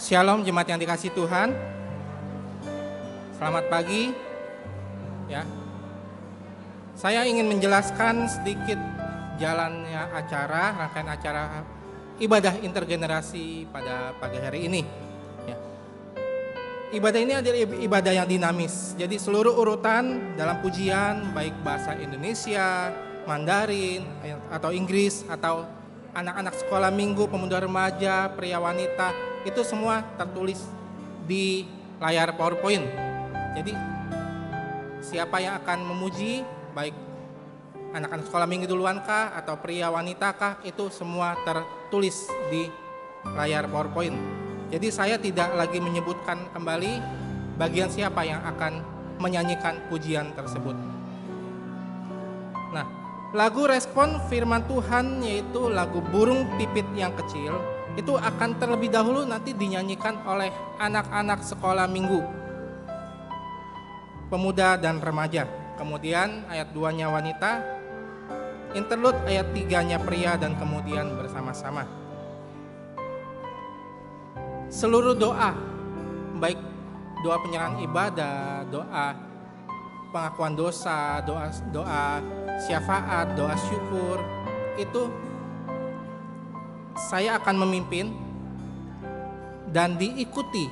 Shalom jemaat yang dikasihi Tuhan. Selamat pagi. Ya. Saya ingin menjelaskan sedikit jalannya rangkaian acara ibadah intergenerasi pada pagi hari ini. Ya. Ibadah ini adalah ibadah yang dinamis. Jadi seluruh urutan dalam pujian, baik bahasa Indonesia, Mandarin, atau Inggris, atau anak-anak sekolah minggu, pemuda remaja, pria wanita, itu semua tertulis di layar PowerPoint. Jadi siapa yang akan memuji, baik anak-anak sekolah minggu duluan kah atau pria wanita kah, itu semua tertulis di layar PowerPoint. Jadi saya tidak lagi menyebutkan kembali bagian siapa yang akan menyanyikan pujian tersebut. Nah, lagu respon firman Tuhan yaitu lagu Burung Pipit yang Kecil itu akan terlebih dahulu nanti dinyanyikan oleh anak-anak sekolah minggu, pemuda dan remaja. Kemudian ayat 2-nya wanita, interlude ayat 3-nya pria, dan kemudian bersama-sama. Seluruh doa, baik doa penyerahan ibadah, doa pengakuan dosa, doa syafaat, doa syukur, itu saya akan memimpin dan diikuti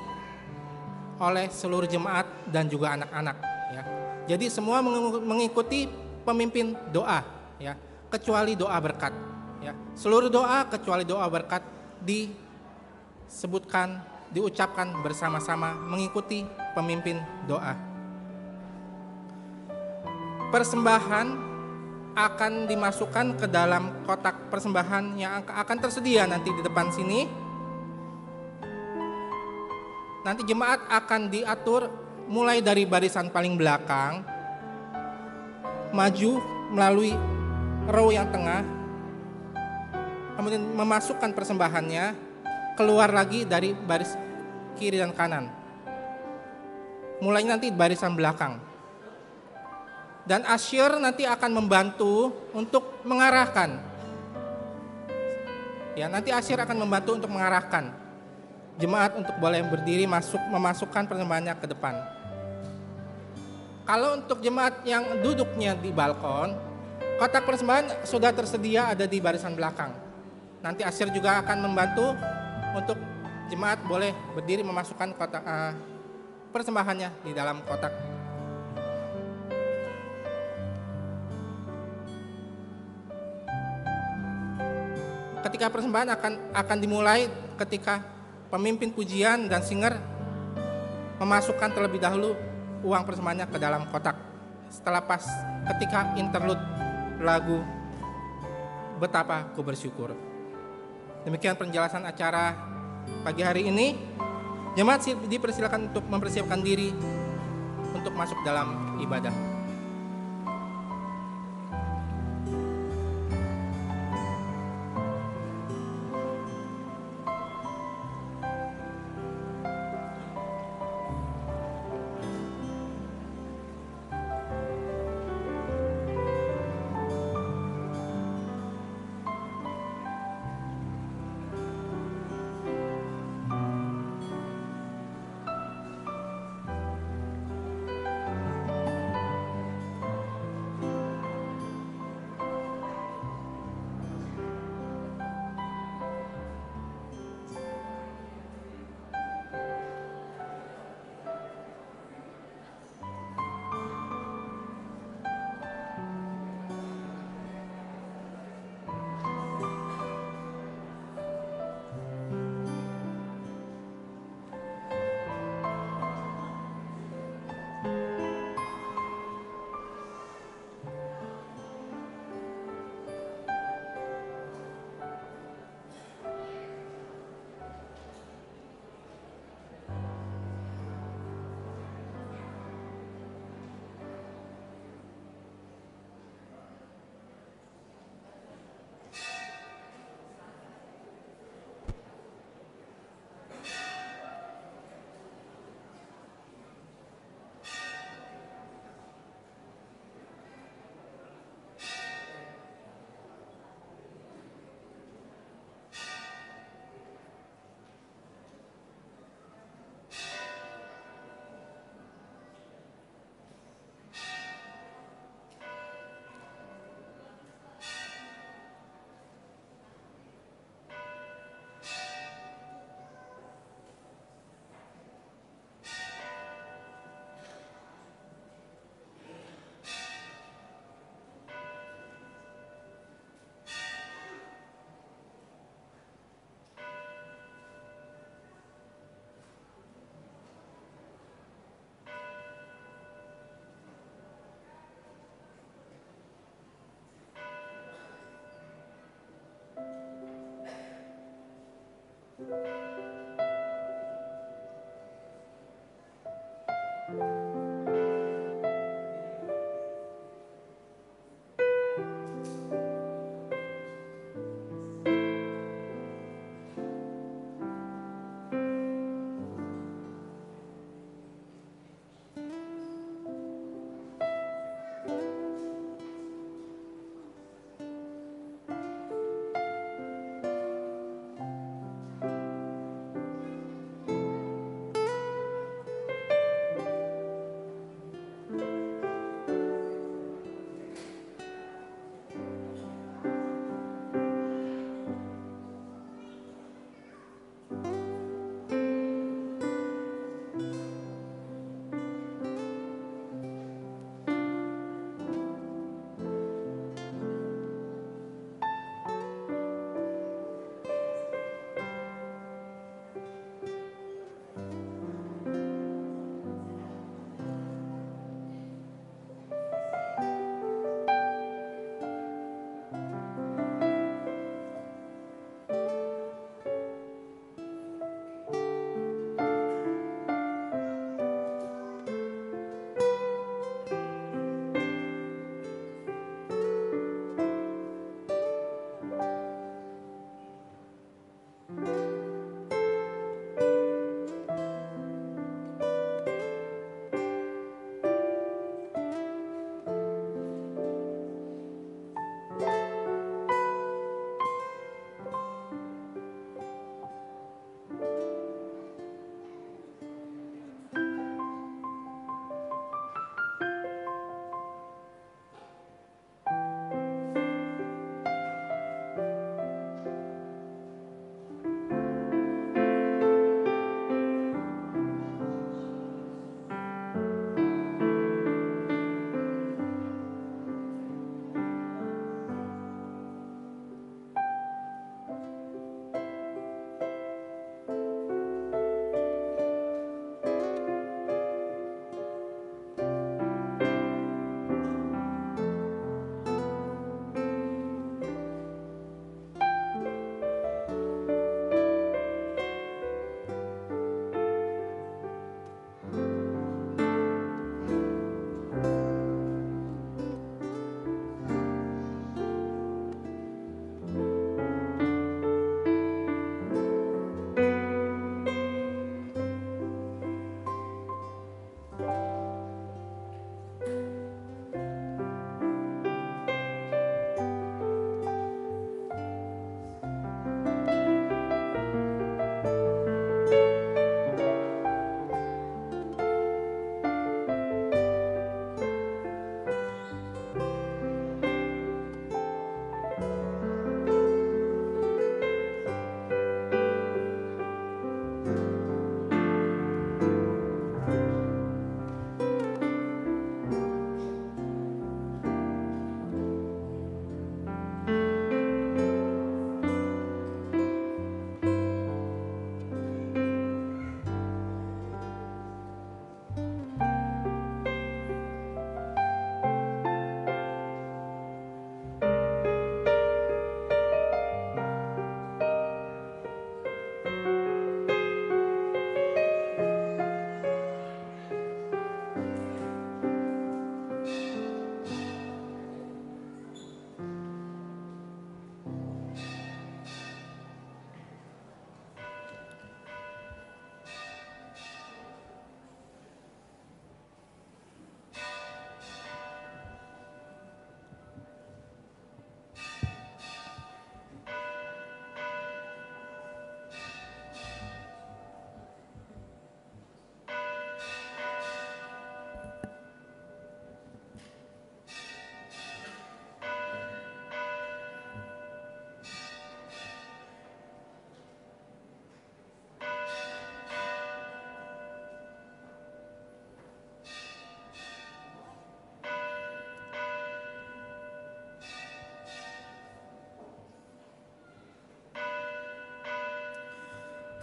oleh seluruh jemaat dan juga anak-anak, ya. Jadi semua mengikuti pemimpin doa, ya, kecuali doa berkat, ya. Seluruh doa kecuali doa berkat disebutkan, diucapkan bersama-sama mengikuti pemimpin doa. Persembahan akan dimasukkan ke dalam kotak persembahan yang akan tersedia nanti di depan sini. Nanti jemaat akan diatur mulai dari barisan paling belakang, maju melalui row yang tengah, kemudian memasukkan persembahannya, keluar lagi dari baris kiri dan kanan. Mulai nanti barisan belakang. Dan usher nanti akan membantu untuk mengarahkan. Ya, nanti usher akan membantu untuk mengarahkan jemaat untuk boleh berdiri memasukkan persembahannya ke depan. Kalau untuk jemaat yang duduknya di balkon, kotak persembahan sudah tersedia ada di barisan belakang. Nanti usher juga akan membantu untuk jemaat boleh berdiri memasukkan kotak persembahannya di dalam kotak. Ketika persembahan akan dimulai ketika pemimpin pujian dan singer memasukkan terlebih dahulu uang persembahannya ke dalam kotak. Setelah ketika interlude lagu Betapa Ku Bersyukur. Demikian penjelasan acara pagi hari ini. Jemaat dipersilakan untuk mempersiapkan diri untuk masuk dalam ibadah.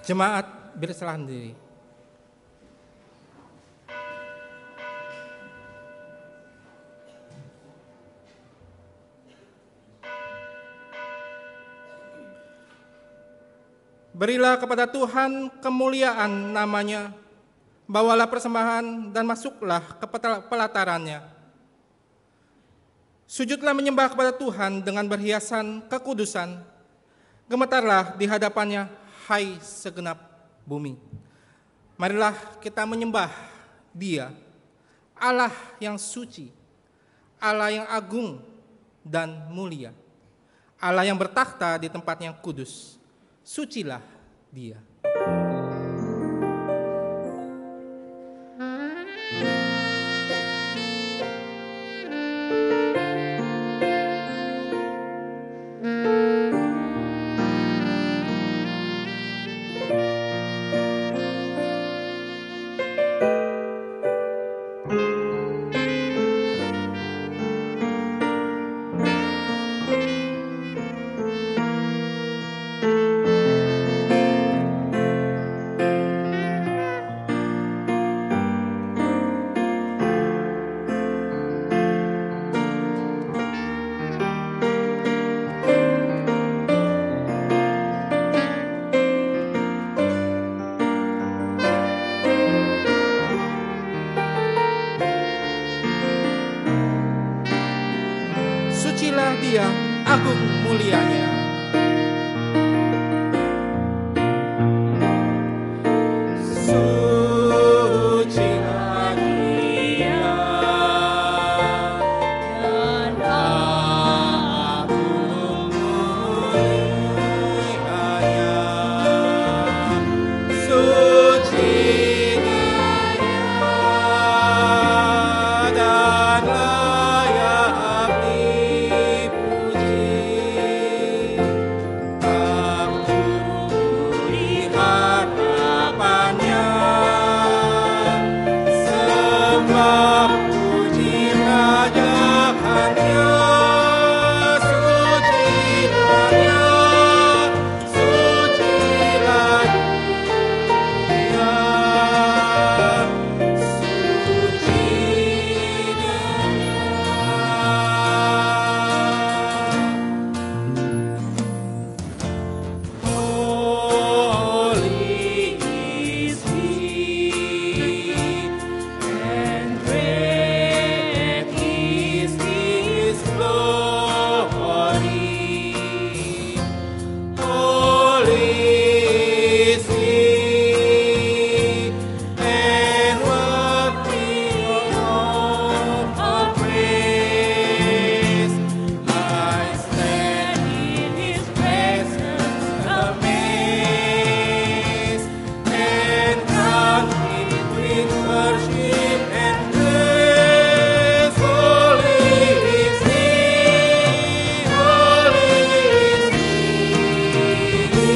Jemaat berserah diri. Berilah kepada Tuhan kemuliaan namanya, bawalah persembahan dan masuklah ke pelatarannya. Sujudlah menyembah kepada Tuhan dengan berhiasan kekudusan. Gemetarlah di hadapannya, hai segenap bumi. Marilah kita menyembah Dia, Allah yang suci, Allah yang agung dan mulia, Allah yang bertakhta di tempat yang kudus. Sucilah Dia. Sucilah Dia, agung mulianya. Sucilah Dia dan agung mulianya.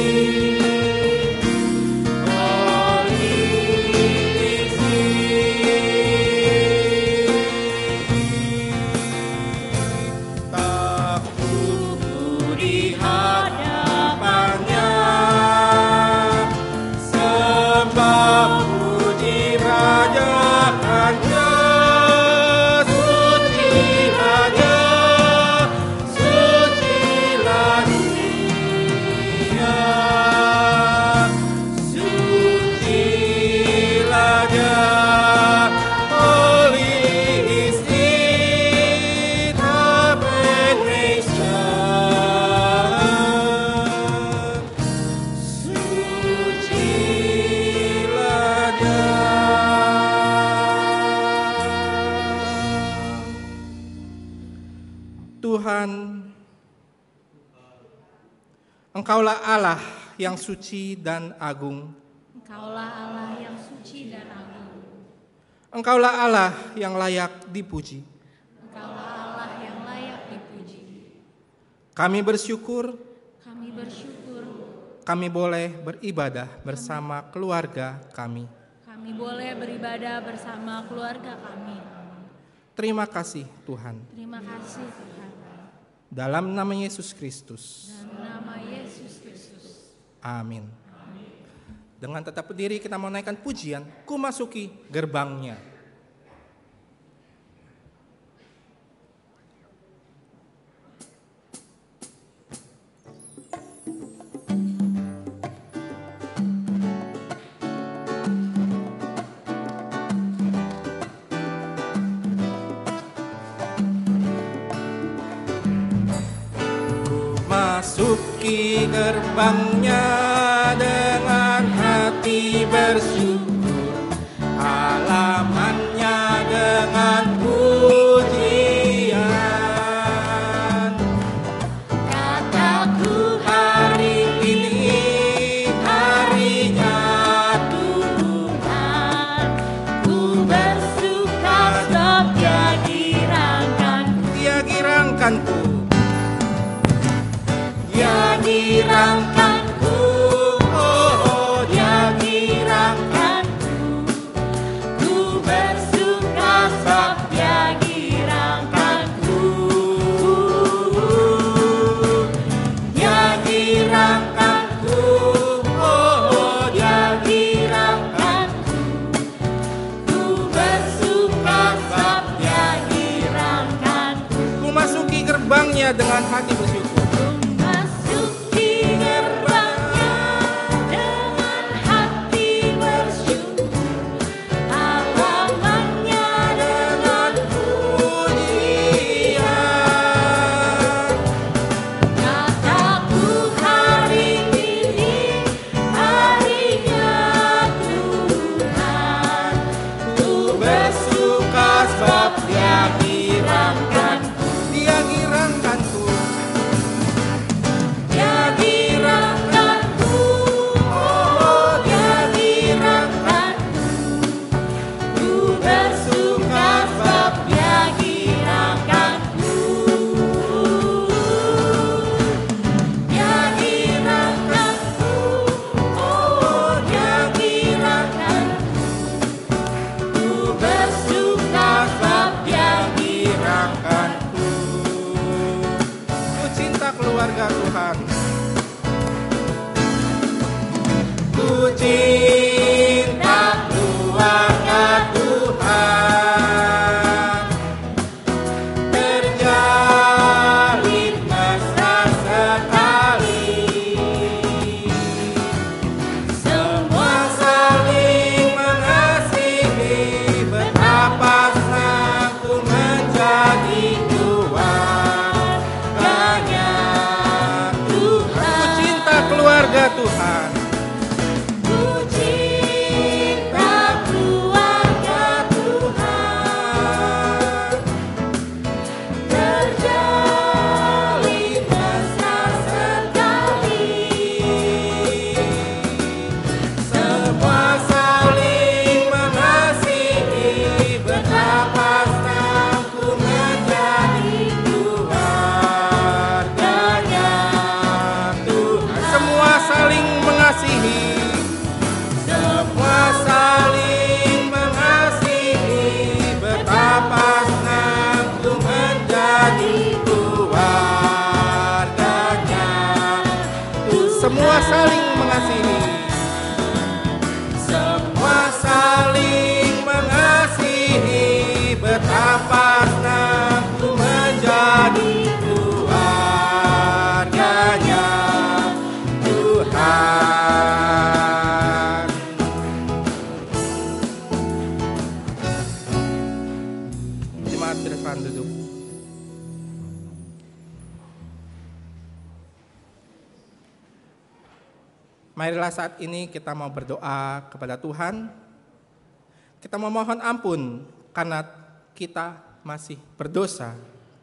Suci Dia dan layak dipuji. Tuhan, Engkaulah Allah yang suci dan agung. Engkaulah Allah yang suci dan agung. Engkaulah Allah yang layak dipuji. Engkaulah Allah yang layak dipuji. Kami bersyukur kami boleh beribadah bersama keluarga kami. Kami boleh beribadah bersama keluarga kami. Terima kasih Tuhan. Terima kasih Tuhan. Dalam nama Yesus Kristus. Dalam nama Yesus Kristus. Amin. Dengan tetap berdiri kita mau naikkan pujian, Ku Masuki Gerbangnya. Memasuki gerbangnya dengan hati bersyukur, halamannya dengan pujian. Kataku hari ini harinya Tuhan, ku bersuka sebab Dia girangkanku. Dia girangkanku, oh Dia girangkanku. Ku bersuka sebab Dia girangkanku. Dia girangkanku, oh Dia girangkanku. Ku bersuka sebab Dia girangkanku. Ku masuki gerbangnya dengan hati bersyukur. Keluarga Tuhan, ku cinta keluarga Tuhan, terjalin mesra sekali, semua saling mengasihi, betapa senang ku menjadi keluarga Tuhan. Ku cinta keluarga Tuhan, terjalin mesra sekali, semua saling mengasihi, betapa senang ku menjadi keluarganya. Semua saling mengasihi, semua saling mengasihi, betapa senang ku menjadi keluarganya. Semua saling mengasihi, semua saling mengasihi, betapa senang ku menjadi keluarganya. Jemaat berdepan duduk. Marilah saat ini kita mau berdoa kepada Tuhan. Kita memohon ampun karena kita masih berdosa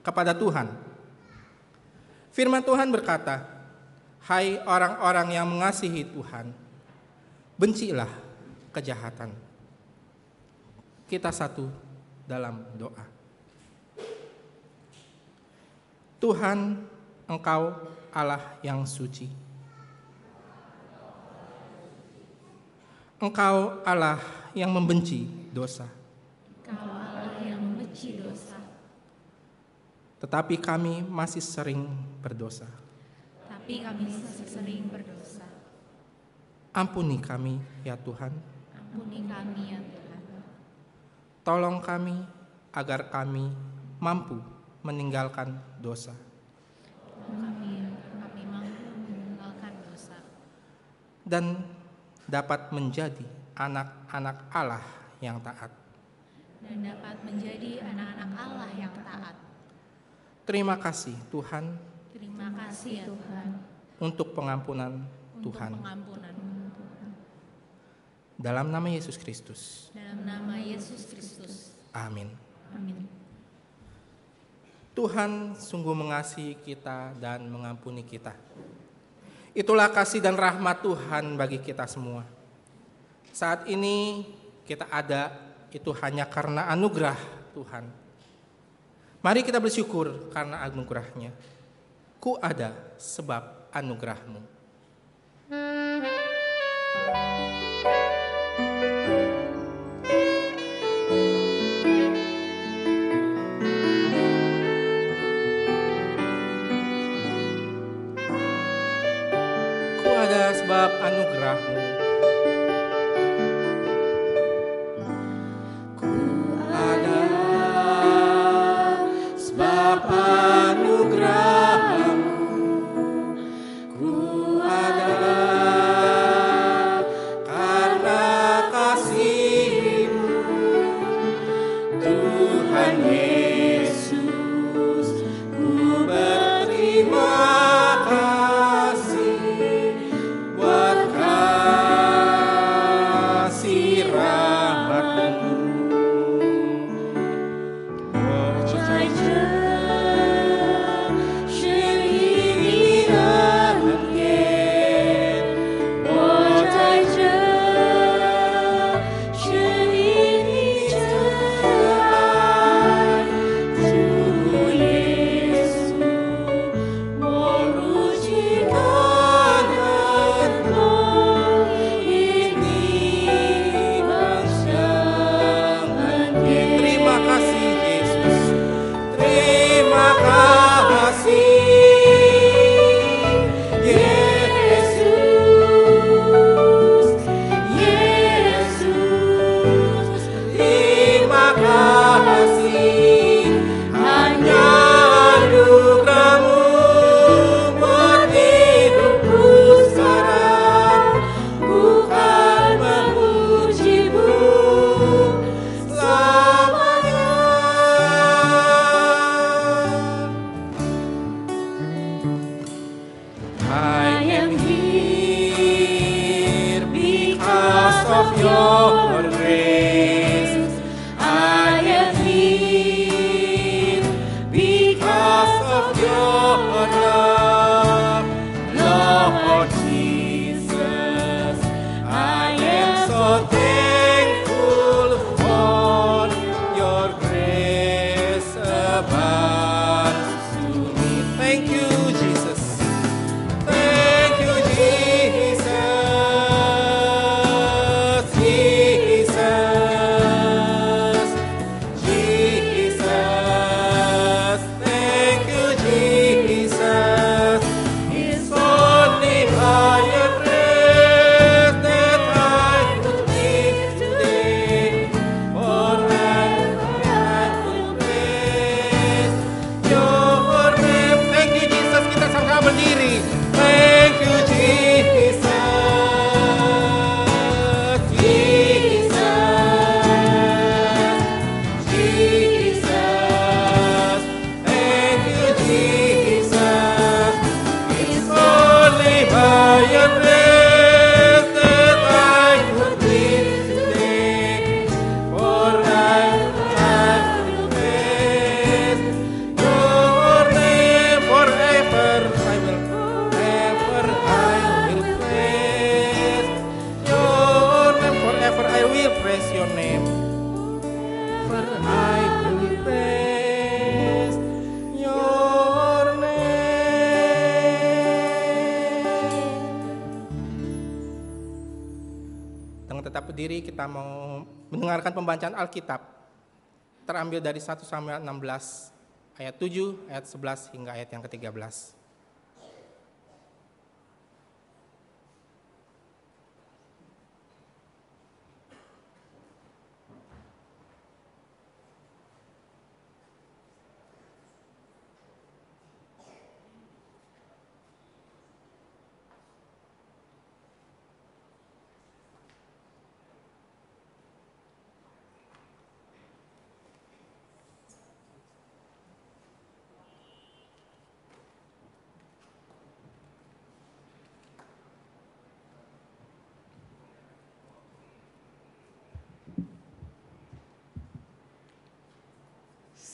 kepada Tuhan. Firman Tuhan berkata, hai orang-orang yang mengasihi Tuhan, bencilah kejahatan. Kita satu dalam doa. Tuhan, Engkau Allah yang suci. Engkau Allah yang membenci dosa. Engkau Allah yang membenci dosa. Tetapi kami masih sering berdosa. Tapi kami masih sering berdosa. Ampuni kami ya Tuhan. Ampuni kami ya Tuhan. Tolong kami agar kami mampu meninggalkan dosa. Kami mampu meninggalkan dosa. Dan dapat menjadi anak-anak Allah yang taat. Dan dapat menjadi anak-anak Allah yang taat. Terima kasih Tuhan. Terima Terima kasih ya Tuhan. untuk pengampunan Tuhan. Untuk pengampunan. Dalam nama Yesus Kristus. Dalam nama Yesus Kristus. Amin. Amin. Tuhan sungguh mengasihi kita dan mengampuni kita. Itulah kasih dan rahmat Tuhan bagi kita semua. Saat ini kita ada itu hanya karena anugerah Tuhan. Mari kita bersyukur karena anugerahnya. Ku ada sebab anugerahmu. Ku ada sebab anugerahmu. Ku ada sebab anugerahmu. Ku ada karena kasih-Mu, Tuhan Yesus. Ku berterima kasih buat kasih rahmat-Mu. Oh, 在这是你的恩典，我在这是你的真爱，主耶稣，我如今感恩我因你分享恩典。Terima kasih Yesus, terima kasih Yesus, Yesus, terima kasih. Hanya anugerah-Mu buat hidupku sekarang, bukan memuji-Mu selamanya. I am here because of your grace. I am here because of your love, Lord Jesus. I am so thankful for your grace abounds to me. Thank you, Jesus. Thank you, Jesus. Jesus. Jesus. Thank you, Jesus. It's only by your grace that I could live today. Forever I will praise your name. Thank you, Jesus. Kita sama-sama berdiri. Thank you, Jesus. Jesus. Jesus. Thank you, Jesus. It's only by your grace that I could live today. Forever I will praise your name. Forever I will praise your name. Forever I will praise your name. Forever I will praise your name. Dengan tetap berdiri kita mau mendengarkan pembacaan Alkitab terambil dari 1 Samuel 16 ayat 7, ayat 11 hingga ayat yang ke-13.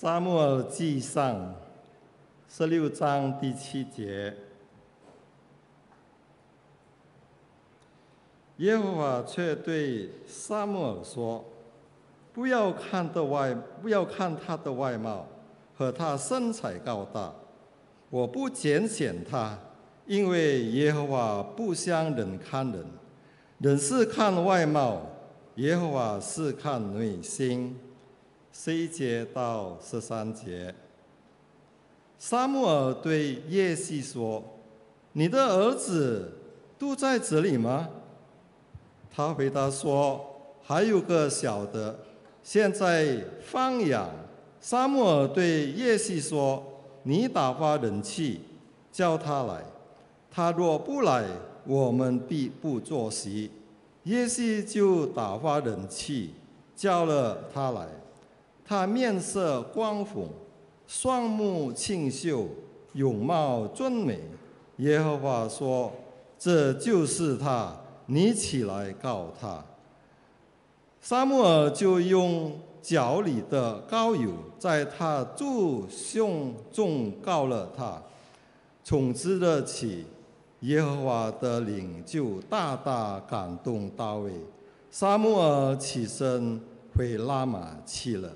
撒母耳记上16章第7节，耶和华却对撒母耳说：“不要看他的外貌和他身材高大，我不拣选他，因为耶和华不像人看人，人是看外貌，耶和华是看内心。”11节到13节，撒母耳对耶西说：“你的儿子都在这里吗？”他回答说：“还有个小的，现在放养。”撒母耳对耶西说：“你打发人去，叫他来。他若不来，我们必不坐席。”耶西就打发人去，叫了他来。他面色光红，双目清秀，容貌俊美。耶和华说：“这就是他，你起来告他。”撒母耳就用脚里的膏油在他柱胸中告了他。从此日起，耶和华的灵就大大感动大卫。撒母耳起身回拉玛去了。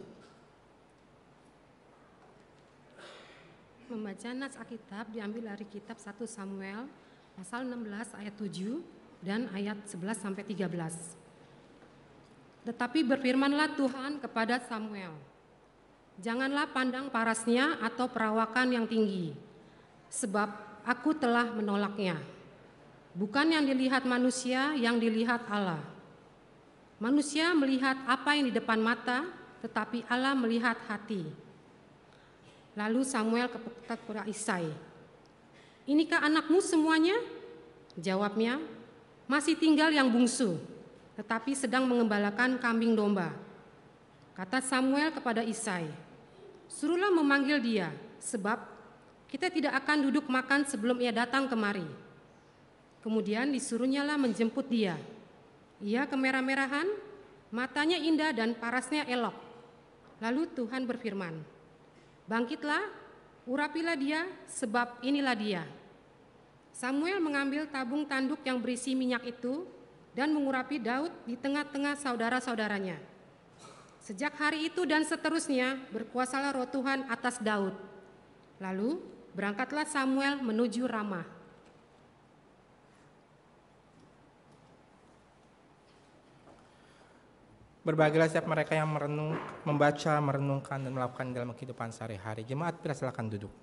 Membaca nas Alkitab diambil dari kitab 1 Samuel pasal 16 ayat 7 dan ayat 11 sampai 13. Tetapi berfirmanlah Tuhan kepada Samuel, "Janganlah pandang parasnya atau perawakan yang tinggi, sebab aku telah menolaknya. Bukan yang dilihat manusia, yang dilihat Allah. Manusia melihat apa yang di depan mata, tetapi Allah melihat hati." Lalu Samuel kepada Isai, "Inikah anakmu semuanya?" Jawabnya, "Masih tinggal yang bungsu, tetapi sedang mengembalakan kambing domba." Kata Samuel kepada Isai, "Suruhlah memanggil dia, sebab kita tidak akan duduk makan sebelum ia datang kemari." Kemudian disuruhnyalah menjemput dia. Ia kemerah-merahan, matanya indah dan parasnya elok. Lalu Tuhan berfirman, "Bangkitlah, urapilah dia, sebab inilah dia." Samuel mengambil tabung tanduk yang berisi minyak itu dan mengurapi Daud di tengah-tengah saudara-saudaranya. Sejak hari itu dan seterusnya berkuasalah Roh Tuhan atas Daud. Lalu berangkatlah Samuel menuju Ramah. Berbahagialah setiap mereka yang membaca, merenungkan, dan melakukan dalam kehidupan sehari-hari. Jemaat, silakan duduk.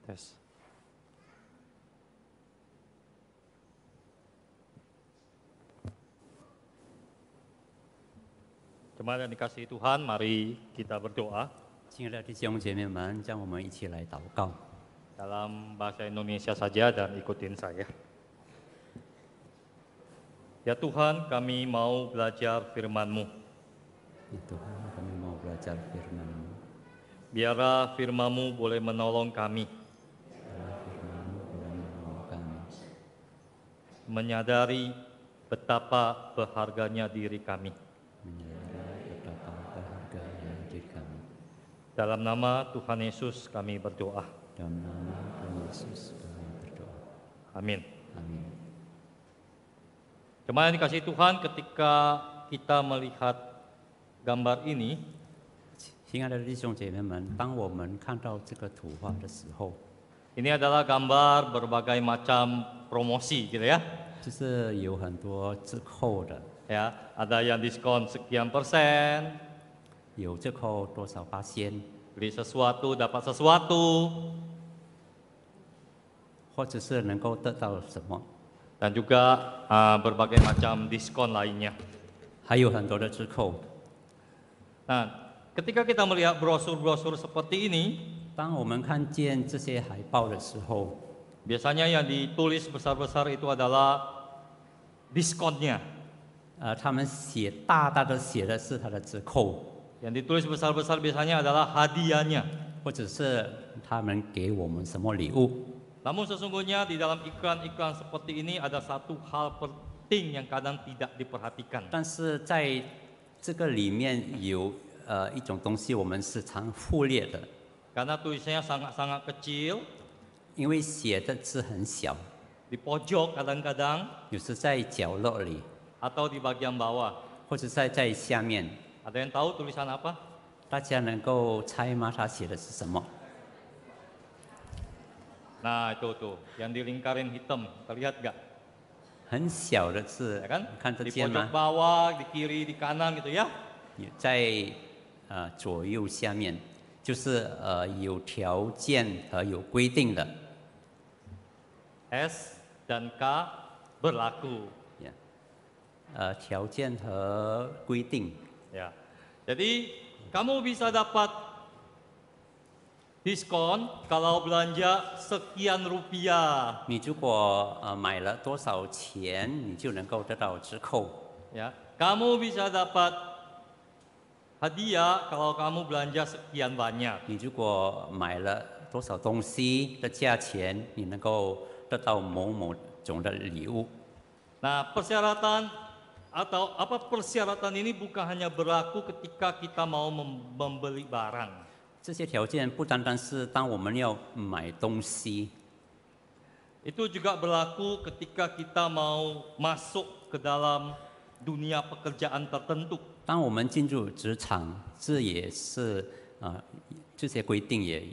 Tes. Jemaat yang dikasihi Tuhan, mari kita berdoa. 亲爱的弟兄姐妹们，让我们一起来祷告。 Dalam bahasa Indonesia saja dan ikutin saya. Ya Tuhan, kami mau belajar firman-Mu. Ya Tuhan, kami mau belajar firman-Mu. Biarlah firman-Mu boleh menolong kami Biarlah firman-Mu boleh menolong kami menyadari betapa berharganya diri kami. menyadari betapa berharganya diri kami. Dalam nama Tuhan Yesus kami berdoa. Dalam nama Tuhan Yesus kami berdoa. Amin. Amin. Jemaat yang dikasihi Tuhan, ketika kita melihat gambar ini, 亲爱的弟兄姐妹们，当我们看到这个图画的时候， ini adalah gambar berbagai macam promosi gitu ya. 就是有很多折扣的， Ya, ada yang diskon sekian persen, 有折扣多少%， beli sesuatu dapat sesuatu, 或者是能够得到什么， dan juga berbagai macam diskon lainnya. 还有很多的折扣。 Nah, ketika kita melihat brosur-brosur seperti ini, 当我们看见这些海报的时候， biasanya yang ditulis besar-besar itu adalah diskonnya. 他们大大的写的是它的折扣， Yang ditulis besar-besar biasanya adalah hadiahnya. 或者是他们给我们什么礼物。 Namun sesungguhnya di dalam iklan-iklan seperti ini ada satu hal penting yang kadang tidak diperhatikan. 但是在这个里面有一种东西我们是常忽略的， Karena tulisannya sangat-sangat kecil, 因为写的字很小， di pojok kadang-kadang, 有时在角落里， atau di bagian bawah. 或者在下面。 Ada yang tahu tulisan apa? 大家能够猜吗？他写的是什么？ Nah itu tuh, yang dilingkarin hitam, terlihat nggak? 很小的字 Ya，kan? 看得 Di 见 pojok 吗？ bawah, di kiri, di kanan gitu ya. 在左右下面，就是有条件和有规定的。 S dan K berlaku. 条件和规定。 Ya. Jadi kamu bisa dapat diskon kalau belanja sekian rupiah. 你如果买了多少钱，你就能够得到折扣。 Ya. Kamu bisa dapat hadiah kalau kamu belanja sekian banyak. 你如果买了多少东西的价钱，你能够得到某某种的礼物。 Nah, persyaratan atau apa persyaratan ini bukan hanya berlaku ketika kita mau membeli barang. 这些条件不单单是当我们要买东西， Itu juga berlaku ketika kita mau masuk ke dalam dunia pekerjaan tertentu. 当我们进入职场，这也是这些规定也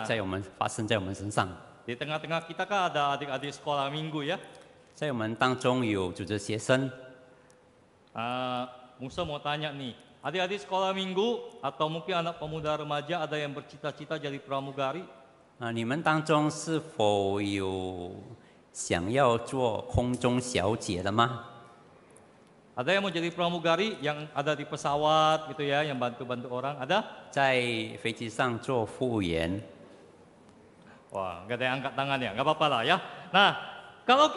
在我们发生在我们身上。 Di tengah-tengah kita kan ada adik-adik sekolah minggu ya. 在我们当中有组织学生， Musa mau tanya nih, adik-adik sekolah minggu atau mungkin anak pemuda remaja ada yang bercita-cita jadi pramugari? 你们当中是否有想要做空中小姐的吗？ Ada yang mau jadi pramugari yang ada di pesawat gitu ya, yang bantu-bantu orang? Ada? 在飞机上做服务员？ Wah, nggak ada yang angkat tangan ya, nggak apa-apa lah ya. Nah, kalau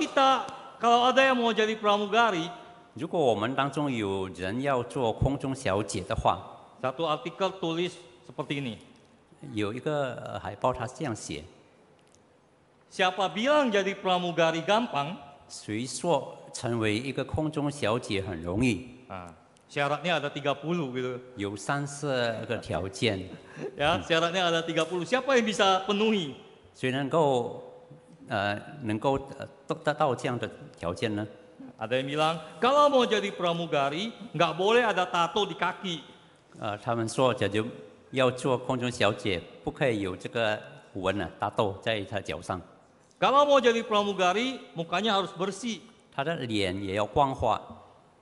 ada yang mau jadi pramugari, 如果我们当中有人要做空中小姐的话， satu artikel tulis seperti ini. 有一个海报，它这样写： Siapa bilang jadi pramugari gampang? 谁说成为一个空中小姐很容易？ Syaratnya ada 30 gitu. 有30个条件， Ya, syaratnya ada 30. Siapa yang bisa penuhi? 谁能够得到这样的条件呢？ Ada yang bilang, kalau mau jadi pramugari, nggak boleh ada tato di kaki. 他们说，假如要做空中小姐，不可以有这个纹大豆在她脚上。 Kalau mau jadi pramugari, mukanya harus bersih. 她的脸也要光滑，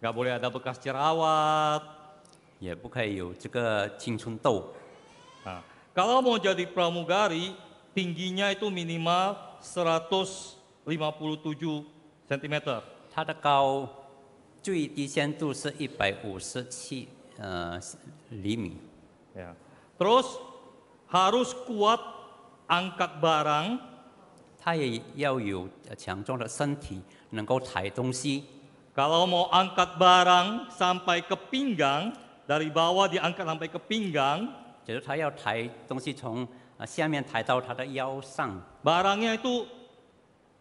Nggak boleh ada bekas jerawat. 也不可以有这个青春痘。 Nah, kalau mau jadi pramugari, tingginya itu minimal 157 cm. 它的高最低限度是157厘米。 Ya. Terus harus kuat angkat barang. 它也要有强壮的身体，能够抬东西。 Kalau mau angkat barang sampai ke pinggang, dari bawah diangkat sampai ke pinggang, 假如他要抬东西从下面抬到他的腰上， barangnya itu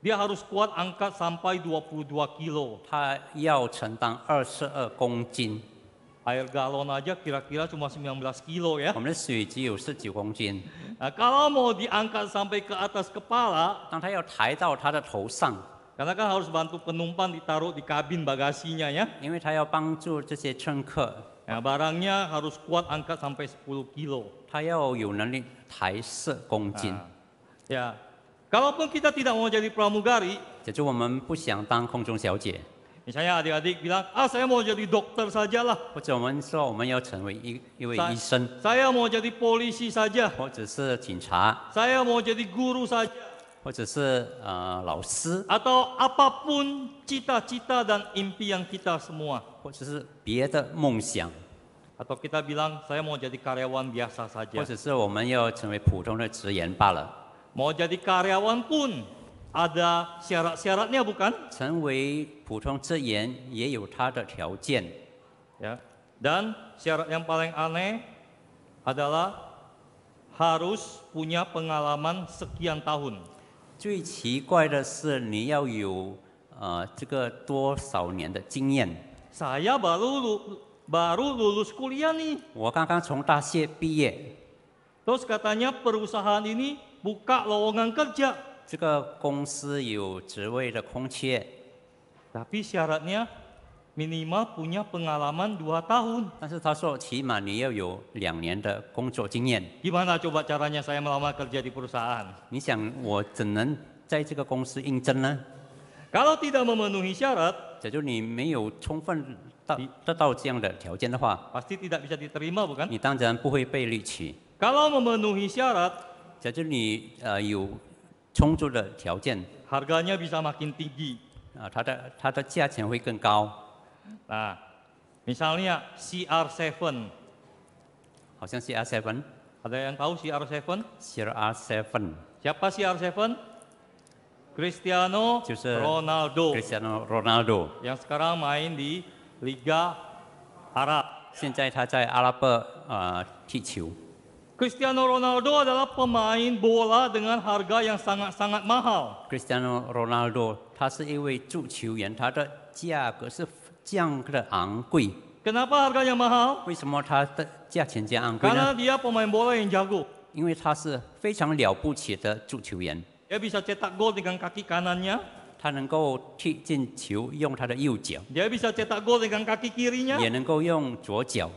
dia harus kuat angkat sampai 22 kilo. 他要承担22公斤。 Air galon aja kira-kira cuma 19 kilo ya. 我们的水只有19公斤。 Nah, kalau mau diangkat sampai ke atas kepala, 当他要抬到他的头上， karena kan harus bantu penumpang ditaruh di kabin bagasinya ya. 因为他要帮助这些乘客， Nah, barangnya harus kuat angkat sampai 10 kilo. 他要有能力抬10公斤。 Ya, kalaupun kita tidak mau jadi pramugari, 假如我们不想当空中小姐， misalnya adik-adik bilang, saya mau jadi dokter sajalah, 或者我们说我们要成为一位医生， saya mau jadi polisi saja, 或者是警察， saya mau jadi guru saja, 或者是老师， atau apapun cita-cita dan impian kita semua. 或者是别的梦想， Atau kita bilang, saya mau jadi karyawan biasa 或 saja. 者是我们要成为普通的职员罢了。 Mau jadi karyawan pun ada syarat-syaratnya bukan? 成为普通职员也有它的条件， Ya. Dan syarat yang paling aneh adalah harus punya pengalaman sekian tahun. 最奇怪的是你要有这个多少年的经验。 Saya baru lulus kuliah nih. 我刚刚从大学毕业， Terus katanya perusahaan ini buka lowongan kerja. 这个公司有职位的空缺， Tapi syaratnya minimal punya pengalaman 2 tahun. 但是他说起码你要有2年的工作经验。 Gimana coba caranya saya melamar kerja di perusahaan? 你想我怎能在这个公司应征呢？ Kalau tidak memenuhi syarat, 假如你没有充分得到这样的条件的话， pasti tidak bisa diterima bukan? 你当然不会被录取。 Kalau memenuhi syarat, 假如你有充足的条件， harganya bisa makin tinggi. 它的价钱会更高。 Nah, misalnya CR7. 好像 CR7， Ada yang tahu CR7? CR7 Siapa CR7? Cristiano 就是 Ronaldo Cristiano Ronaldo， yang sekarang main di Liga Arab. 现在他在阿拉伯踢球。 Cristiano Ronaldo adalah pemain bola dengan harga yang sangat-sangat mahal. Cristiano Ronaldo 他是一位足球员，他的价格是这样的昂贵。 Kenapa harganya mahal? 为什么他的价钱这样昂贵 Karena 呢？ dia pemain bola yang jago. 因为他是非常了不起的足球员， Dia bisa cetak gol dengan kaki kanannya. 他能够踢进球，用他的右脚， Dia bisa cetak gol dengan kaki kirinya. 也能够用左脚，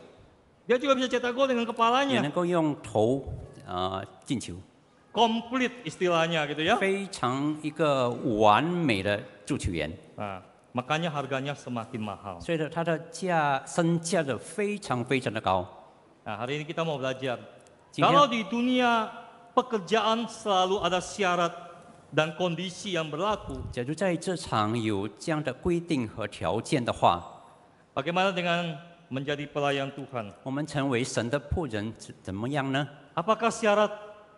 Dia juga bisa cetak gol dengan 也 kepalanya. 能够用头进球， Komplit istilahnya gitu ya. 非常一个完美的足球员。 Nah, makanya harganya semakin mahal. 所以呢，它的身价的非常非常的高。 Nah, hari ini kita mau belajar. 今天 Kalau di dunia pekerjaan selalu ada syarat dan kondisi yang berlaku, 假如在这场有这样的规定和条件的话， bagaimana dengan menjadi pelayan Tuhan? 我们成为神的仆人怎么样呢？ Apakah syarat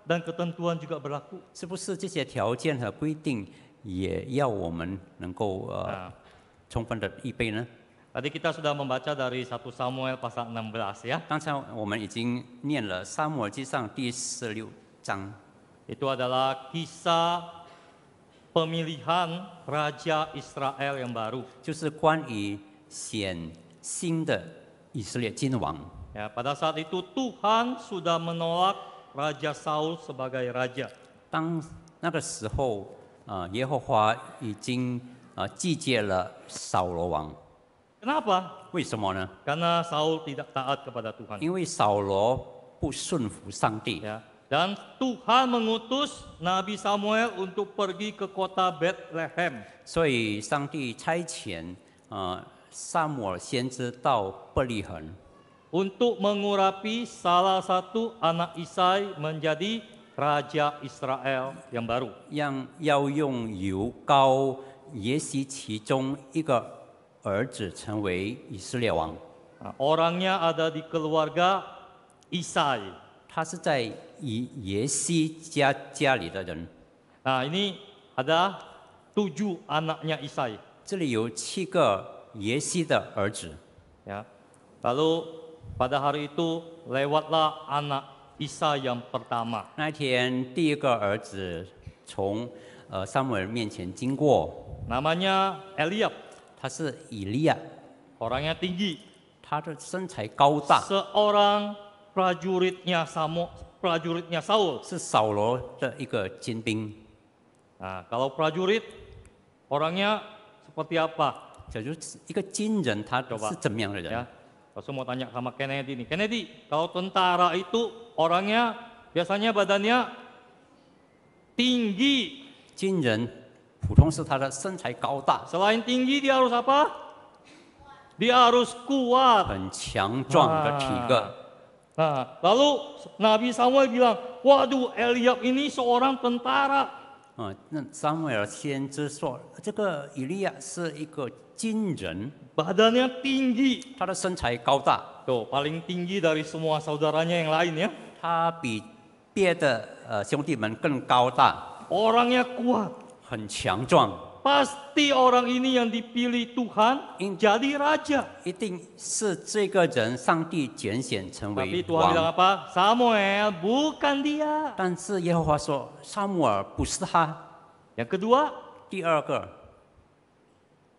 dan ketentuan juga berlaku? 是不是这些条件和规定也要我们能够Nah, 充分的预备呢？ tadi kita sudah membaca dari 1 Samuel pasal 16 ya. 刚才我们已经念了撒母耳记上第16章， Itu adalah kisah pemilihan Raja Israel yang baru. 就是关于选新的以色列君王。 Ya, pada saat itu Tuhan sudah menolak Raja Saul sebagai raja. 当那个时候，耶和华已经拒绝了扫罗王。 Kenapa? 为什么呢？ Karena Saul tidak taat kepada Tuhan. 因为扫罗不顺服上帝， Ya. Dan Tuhan mengutus Nabi Samuel untuk pergi ke kota Bethlehem. 所以上帝差遣撒母耳先知到伯利恒， Untuk mengurapi salah satu anak Isai menjadi Raja Israel yang baru. 要用油膏耶西其中一个儿子成为以色列王。 Nah, orangnya ada di keluarga Isai. 他是在耶西家里的人。 Nah, ini ada 7 anaknya Isai. 这里有7个耶西的儿子。 Ya. Lalu pada hari itu lewatlah anak Isai yang pertama. 那一天，第一个儿子从撒母耳面前经过， Namanya Eliab. 他是以利亚， Orangnya tinggi. 他的身材高大， Seorang prajuritnya Saul. 是扫罗的一个精兵。 Nah, kalau prajurit orangnya seperti apa? 假如一个军人，他 Coba 是怎么样的人？ Ya. Langsung mau tanya sama Kennedy nih. Kennedy, kalau tentara itu orangnya biasanya badannya tinggi. 军人普通是他的身材高大， Selain tinggi dia harus apa? Dia harus kuat. 很强壮的体格。 Nah, lalu Nabi Samuel bilang, waduh Eliab ini seorang tentara. 那撒母耳先知说，这个以利亚是一个军人， Badannya tinggi. 他的身材高大， Tuh, paling tinggi dari semua saudaranya yang lain ya. 他比别的兄弟们更高大， Orangnya kuat. 很强壮， Pasti orang ini yang dipilih Tuhan jadi raja. 一定是这个人上帝拣选成 Tapi 为 Tuhan bilang 王。 apa? Samuel, bukan dia. 但是耶和华说，撒母耳不是他， Yang kedua, 第二个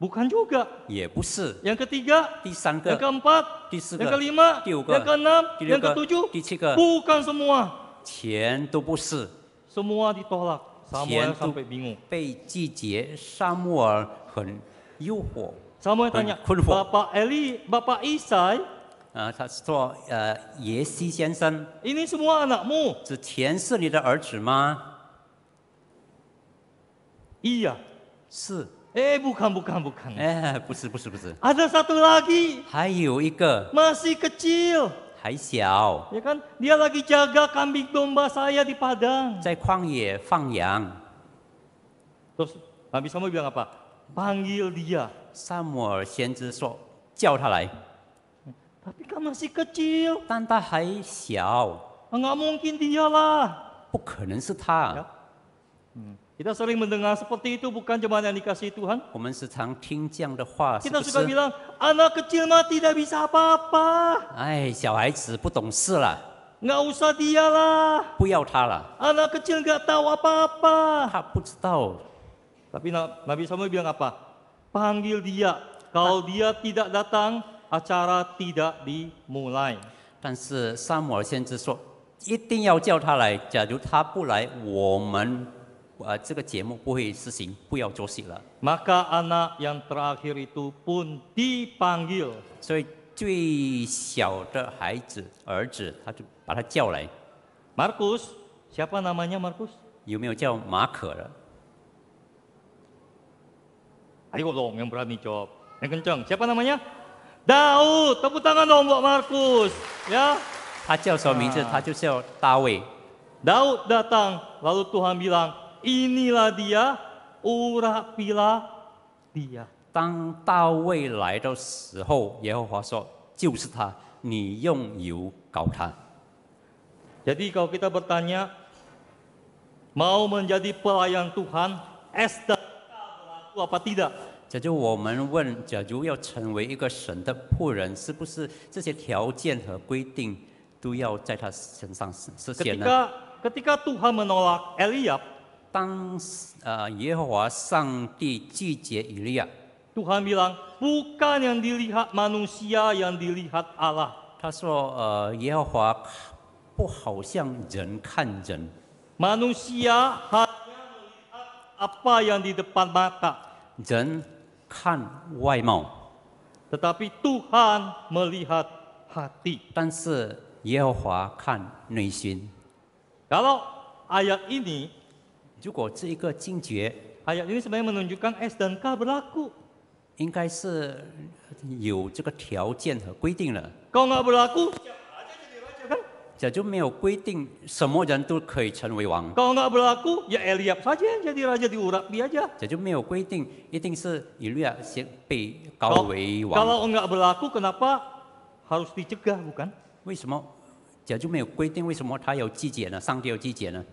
bukan juga. 也不是， Yang ketiga, 第三 yang 个、 keempat, 第四 yang 个、 kelima, 第五个 yang keenam, 第六 yang 个、 ketujuh, 第七个， bukan semua. 全都不是， Semua ditolak. Samuel Cian tu- sampai bingung. 被拒绝。撒母耳很诱惑， Samuel tanya, Kunfo. Bapak Isai, 他说耶西先生， ini semua anakmu? 这全是你的儿子吗？ Iya. 是， Bukan. 哎，不是，不是，不是， Ada satu lagi, 还有一个 masih kecil. 还小， Ya kan, dia lagi jaga kambing domba saya di padang. 在旷野放羊。 Terus Nabi Samuel bilang apa? Panggil dia. 撒母耳先知说，叫他来， Tapi kan masih kecil. 但他还小， Nggak mungkin dia lah. 不可能是他。 Ya. Kita sering mendengar seperti itu bukan cuma yang dikasih Tuhan. 我们时常听这样的话，是 Kita 不 suka 是？ bilang, anak kecil mah tidak bisa apa-apa. 哎，小孩子不懂事了， Nggak usah dia lah. 不要他了， Anak kecil nggak tahu apa-apa. 他不知道。 Tapi Nabi Samuel bilang apa? Panggil dia. Kalau dia tidak datang, acara tidak dimulai. 但是撒母耳先知说，一定要叫他来。假如他不来，我们这个节目不会实行，不要做戏了。 Maka anak yang terakhir itu pun dipanggil. 所以最小的孩子儿子，他就把他叫来。 Markus, siapa namanya Markus? 有没有叫马可的？ Ayo dong yang berani jawab. Yang kencang. Siapa namanya? Daud. Tepuk tangan dong buat Markus. Ya. 他叫什么名字？他就叫大卫。 Daud datang. Lalu Tuhan bilang, inilah dia. Urapilah dia. 当大卫来的时候，耶和华说：“就是他，你用油膏他。” Jadi kalau kita bertanya, mau menjadi pelayan Tuhan, S dan K berlaku apa tidak? 这就我们问：假如要成为一个神的仆人，是不是这些条件和规定都要在他身上实现呢？ Ketika Tuhan menolak Eliab, 当耶和华上帝拒绝以利亚， Tuhan bilang, bukan yang dilihat manusia, yang dilihat Allah. 他说：“耶和华不好像人看人， Manusia hanya melihat apa yang di depan mata, 人看外貌， tetapi Tuhan melihat hati. 但是耶和华看内心。 Kalau ayat ini 如果这一个经诀 ayat ini sebenarnya menunjukkan S dan K berlaku. 应该是有这个条件和规定了。 Kalau nggak berlaku, siapa aja jadi raja kan? 假如没有规定，什么人都可以成为王。 Kalau nggak berlaku, ya Eliab saja yang jadi raja di Urapi aja. 假如没有规定，一定是以利亚先被高为王。 Kalau nggak berlaku, kenapa harus dicegah, bukan? 为什么？假如没有规定，为什么他有季节呢？上帝有季节呢？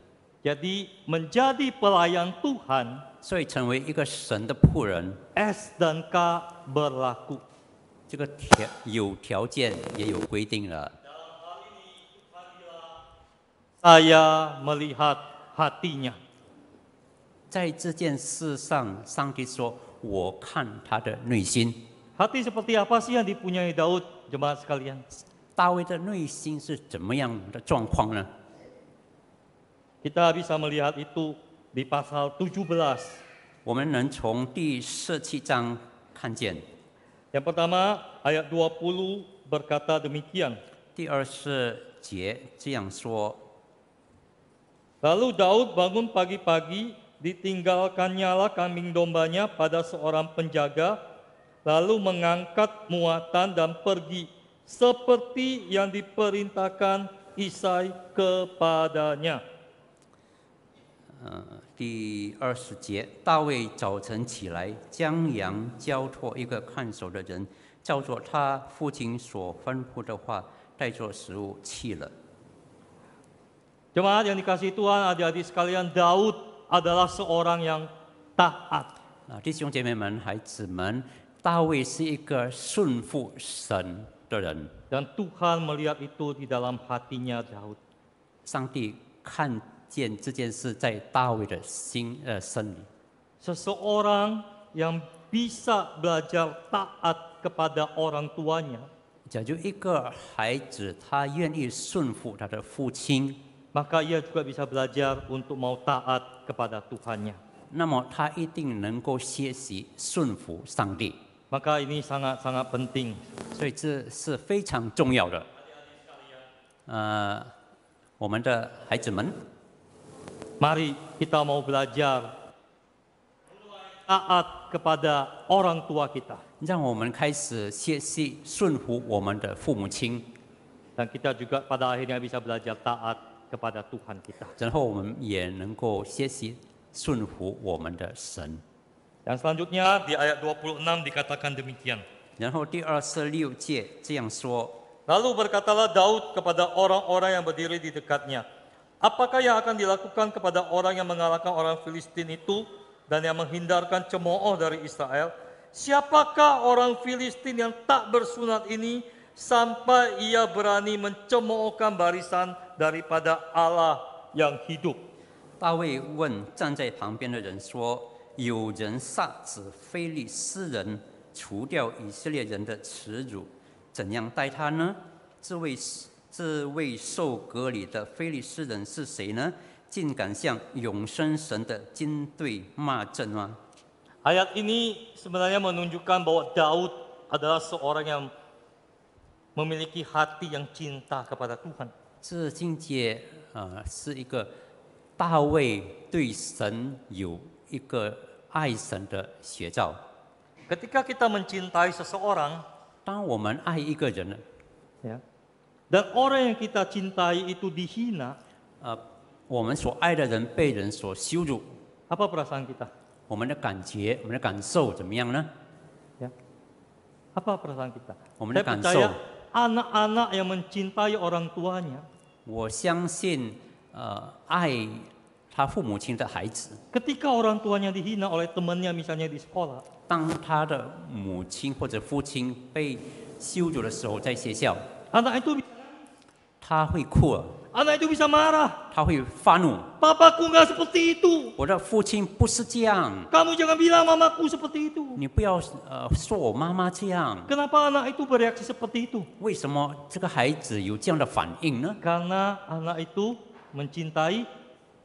Jadi menjadi pelayan Tuhan, 所以成为一个神的仆人， S dan K berlaku. 这个有条件也有规定了。 Saya melihat hatinya. 在这件事上，上帝说：“我看他的内心。” Hati seperti apa sih yang dipunyai Daud, jemaat sekalian? 大卫的内心是怎么样的状况呢？ Kita bisa melihat itu di pasal 17. 我们能从第17章看见。 Yang pertama, ayat 20 berkata demikian. 第20节这样说： Lalu Daud bangun pagi-pagi, ditinggalkannyalah kambing dombanya pada seorang penjaga, lalu mengangkat muatan dan pergi, seperti yang diperintahkan Isai kepadanya. 第20节，大卫早晨起来，将羊交托一个看守的人，照着他父亲所吩咐的话，带着食物去了。 Jemaat yang dikasihi Tuhan, adik-adik sekalian, Daud adalah seorang yang taat. 弟兄姐妹们、孩子们，大卫是一个顺服神的人， Dan Tuhan melihat itu di dalam hatinya Daud. 上帝看见这件事在大卫的心里。 Seseorang yang bisa belajar taat kepada orang tuanya, 假如一个孩子他愿意顺服他的父亲， maka ia juga bisa belajar untuk mau taat kepada Tuhannya. 那么他一定能够学习顺服上帝。 Maka ini sangat-sangat penting. 所以这是非常重要的。我们的孩子们， Mari kita mau belajar taat kepada orang tua kita. 让我们开始学习顺服我们的父母亲， Dan kita juga pada akhirnya bisa belajar taat kepada Tuhan kita. 然后我们也能够学习顺服我们的神。 Dan selanjutnya di ayat 26 dikatakan demikian. 然后第26节这样说： Lalu berkatalah Daud kepada orang-orang yang berdiri di dekatnya, apakah yang akan dilakukan kepada orang yang mengalahkan orang Filistin itu dan yang menghindarkan cemooh dari Israel? Siapakah orang Filistin yang tak bersunat ini sampai ia berani mencemoohkan barisan daripada Allah yang hidup? 大卫问站在旁边的人说：“有人杀死非利士人，除掉以色列人的耻辱，怎样待他呢？这位受割礼的非利士人是谁呢？竟敢向永生神的军队骂阵吗？” Ayat ini sebenarnya menunjukkan bahwa Daud adalah seorang yang memiliki hati yang cinta kepada Tuhan. 这境界是一个大卫对神有一个爱神的写照。Ketika kita mencintai seseorang, 当我们爱一个人， ya, dan orang yang kita cintai itu dihina, 我们所爱的人被人所羞辱， apa perasaan kita? 我们的感觉、我们的感受怎么样呢？ Ya. Apa perasaan kita? Oh, Saya menekan. percaya So. anak-anak yang mencintai orang tuanya, 我相信，爱他父母亲的孩子， ketika orang tuanya dihina oleh temannya misalnya di sekolah, 当他的母亲或者父亲被羞辱的时候，在学校， anak itu 他会哭， anak itu bisa marah. 他会发怒。 Papaku nggak seperti itu. 我的父亲不是这样， Kamu jangan bilang mamaku seperti itu. 你不要说我妈妈这样。 Kenapa anak itu bereaksi seperti itu? 为什么这个孩子有这样的反应呢？ Karena anak itu mencintai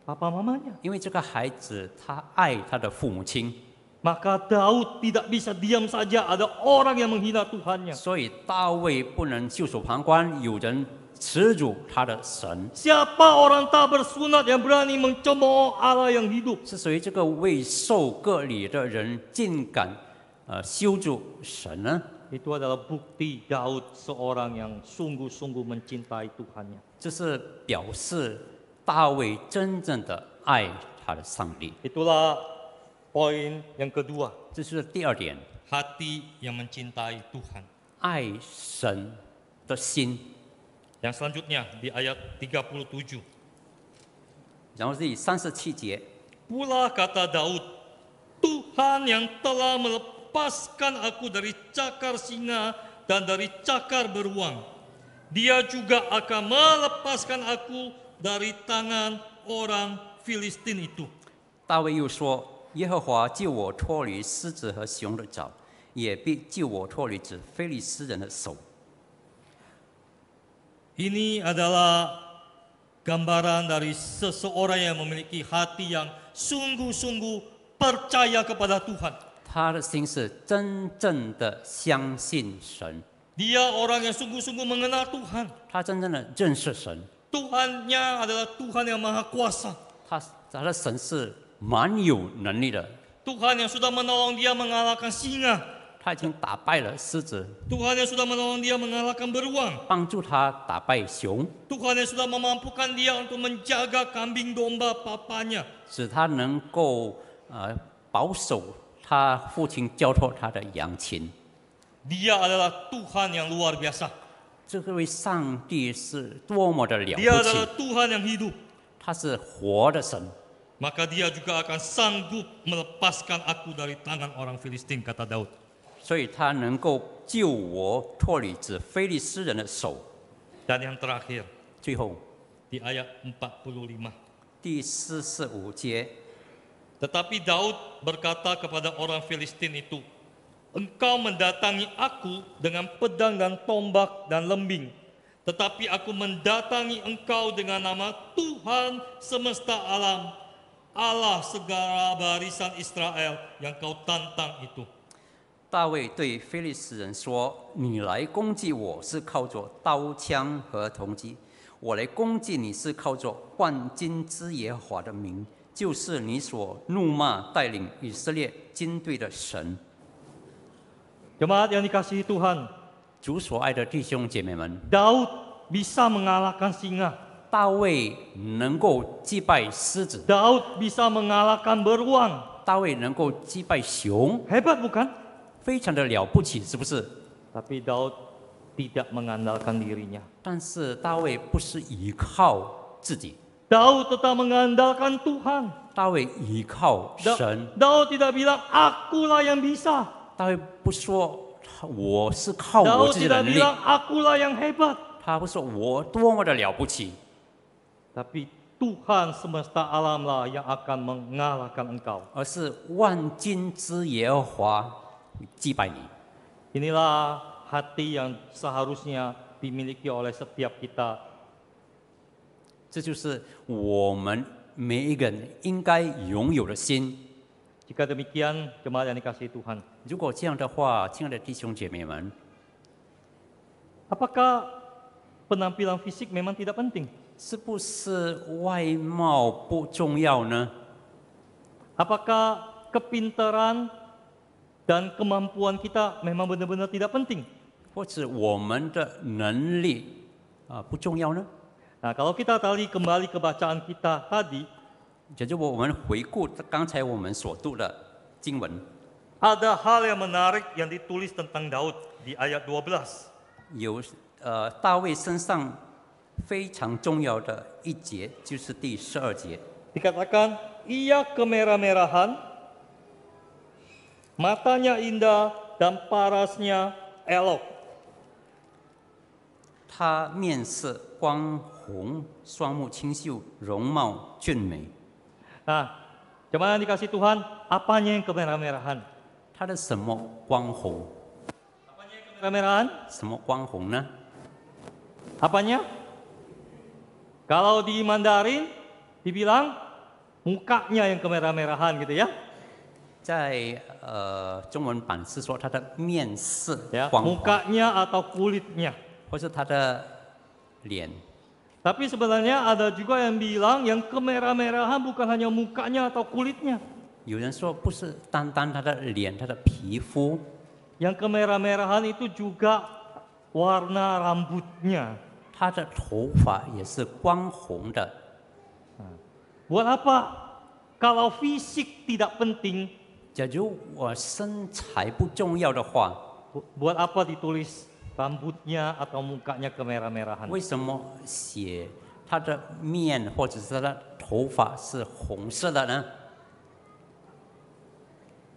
papa mamanya. 因为这个孩子他爱他的父母亲， Maka Daud tidak bisa diam saja ada orang yang menghina Tuhannya. 所以大卫不能袖手旁观，有人耻辱他的神。 Siapa orang tak bersunat yang berani mencemooh Allah yang hidup? 是属于这个未受割礼的人竟敢羞辱神呢？ Itu adalah bukti Daud seorang yang sungguh-sungguh mencintai Tuhannya. 这是表示大卫真正的爱他的上帝。 Itulah poin yang kedua, 这是第二点， hati yang mencintai Tuhan. 爱神的心。 Yang selanjutnya di ayat 37. 然后第37节， Pula kata Daud, Tuhan yang telah melepaskan aku dari cakar singa dan dari cakar beruang, Dia juga akan melepaskan aku dari tangan orang Filistin itu. 大卫又说：“耶和华救我脱离狮子和熊的爪，也必救我脱离指非利士人的手。” Ini adalah gambaran dari seseorang yang memiliki hati yang sungguh-sungguh percaya kepada Tuhan. 他的心是真正的相信神， Dia orang yang sungguh-sungguh mengenal Tuhan. 他真正的认识神， Tuhannya adalah Tuhan yang maha kuasa. 他的神是蛮有能力的， Tuhan yang sudah menolong dia mengalahkan singa. 他已经打败了狮子， Tuhan yang sudah menolong dia mengalahkan beruang. 帮助他打败熊， Tuhan yang sudah memampukan dia untuk menjaga kambing domba papanya. 使他能够保守他父亲交托他的羊群。 Dia adalah Tuhan yang luar biasa. 这位上帝是多么的了 Dia 不 adalah 起， Tuhan yang hidup. 他是活的神， Maka dia juga akan sanggup melepaskan aku dari tangan orang Filistin, kata Daud. 所以他能够救我脱离指非利士人的手。 Dan yang terakhir, 最后 di ayat 45. 第45节， Tetapi Daud berkata kepada orang Filistin itu, Engkau mendatangi aku dengan pedang dan tombak dan lembing. Tetapi aku mendatangi engkau dengan nama Tuhan semesta alam, Allah segala barisan Israel yang kau tantang itu. 大卫对非利士人说：“你来攻击我是靠着刀枪和铜戟，我来攻击你是靠着万军之耶和华的名，就是你所怒骂带领以色列军队的神。” Jemaat yang dikasihi Tuhan, 主所爱的弟兄姐妹们， Daud bisa mengalahkan singa. 大卫能够击败狮子， Daud bisa mengalahkan beruang. 大卫能够击败熊， Hebat bukan? 非常的了不起，是不是？ Tapi Daud tidak mengandalkan dirinya. 但是大卫不是依靠自己， Daud tetap mengandalkan Tuhan. 大卫依靠神。 Daud tidak bilang, akulah yang bisa. 大卫不说我是靠我 Daud 自己的 tidak 能力， bilang, akulah yang hebat. 他不说我多么的了不起， Tapi Tuhan semesta alamlah yang akan mengalahkan engkau. 而是万军之耶和华击败你。 Inilah hati yang seharusnya dimiliki oleh setiap kita. 这就是我们每一个人应该拥有的心。 Jika demikian, jemaat yang dikasihi Tuhan, 如果这样的话，亲爱的弟兄姐妹们， apakah penampilan fisik memang tidak penting? 是不是外貌不重要呢？ Apakah kepintaran dan kemampuan kita memang benar-benar tidak penting. 或者我们的能力不重要呢？ Nah, kalau kita kembali ke bacaan kita tadi, 就是我们回顾刚才我们所读的经文， ada hal yang menarik yang ditulis tentang Daud di ayat 12. 有大卫身上非常重要的一节，就是第12节。 Dikatakan, ia kemerah-merahan, matanya indah dan parasnya elok. 他面色光红，双目清秀，容貌俊美。 Nah, cuman dikasih Tuhan, apanya yang kemerah-merahan? 他的什么光红？ Apanya yang kemerah-merahan? 什么光红呢？ Apanya? Kalau di Mandarin dibilang mukanya yang kemerah-merahan gitu ya. 在中文版是说他的面色 Ya, 光滑， mukanya atau kulitnya. 或是他的脸。 Tapi sebenarnya ada juga yang bilang yang kemerah-merahan bukan hanya mukanya atau kulitnya. 有人说不是单单他的脸，他的皮肤， Yang kemerah-merahan itu juga warna rambutnya. 他的头发也是光红的。 Buat apa? Kalau fisik tidak penting, 假如我身材不重要的话， buat apa ditulis rambutnya atau mukanya kemerah-merahan? 为什么写他的面或者是他的头发是红色的呢？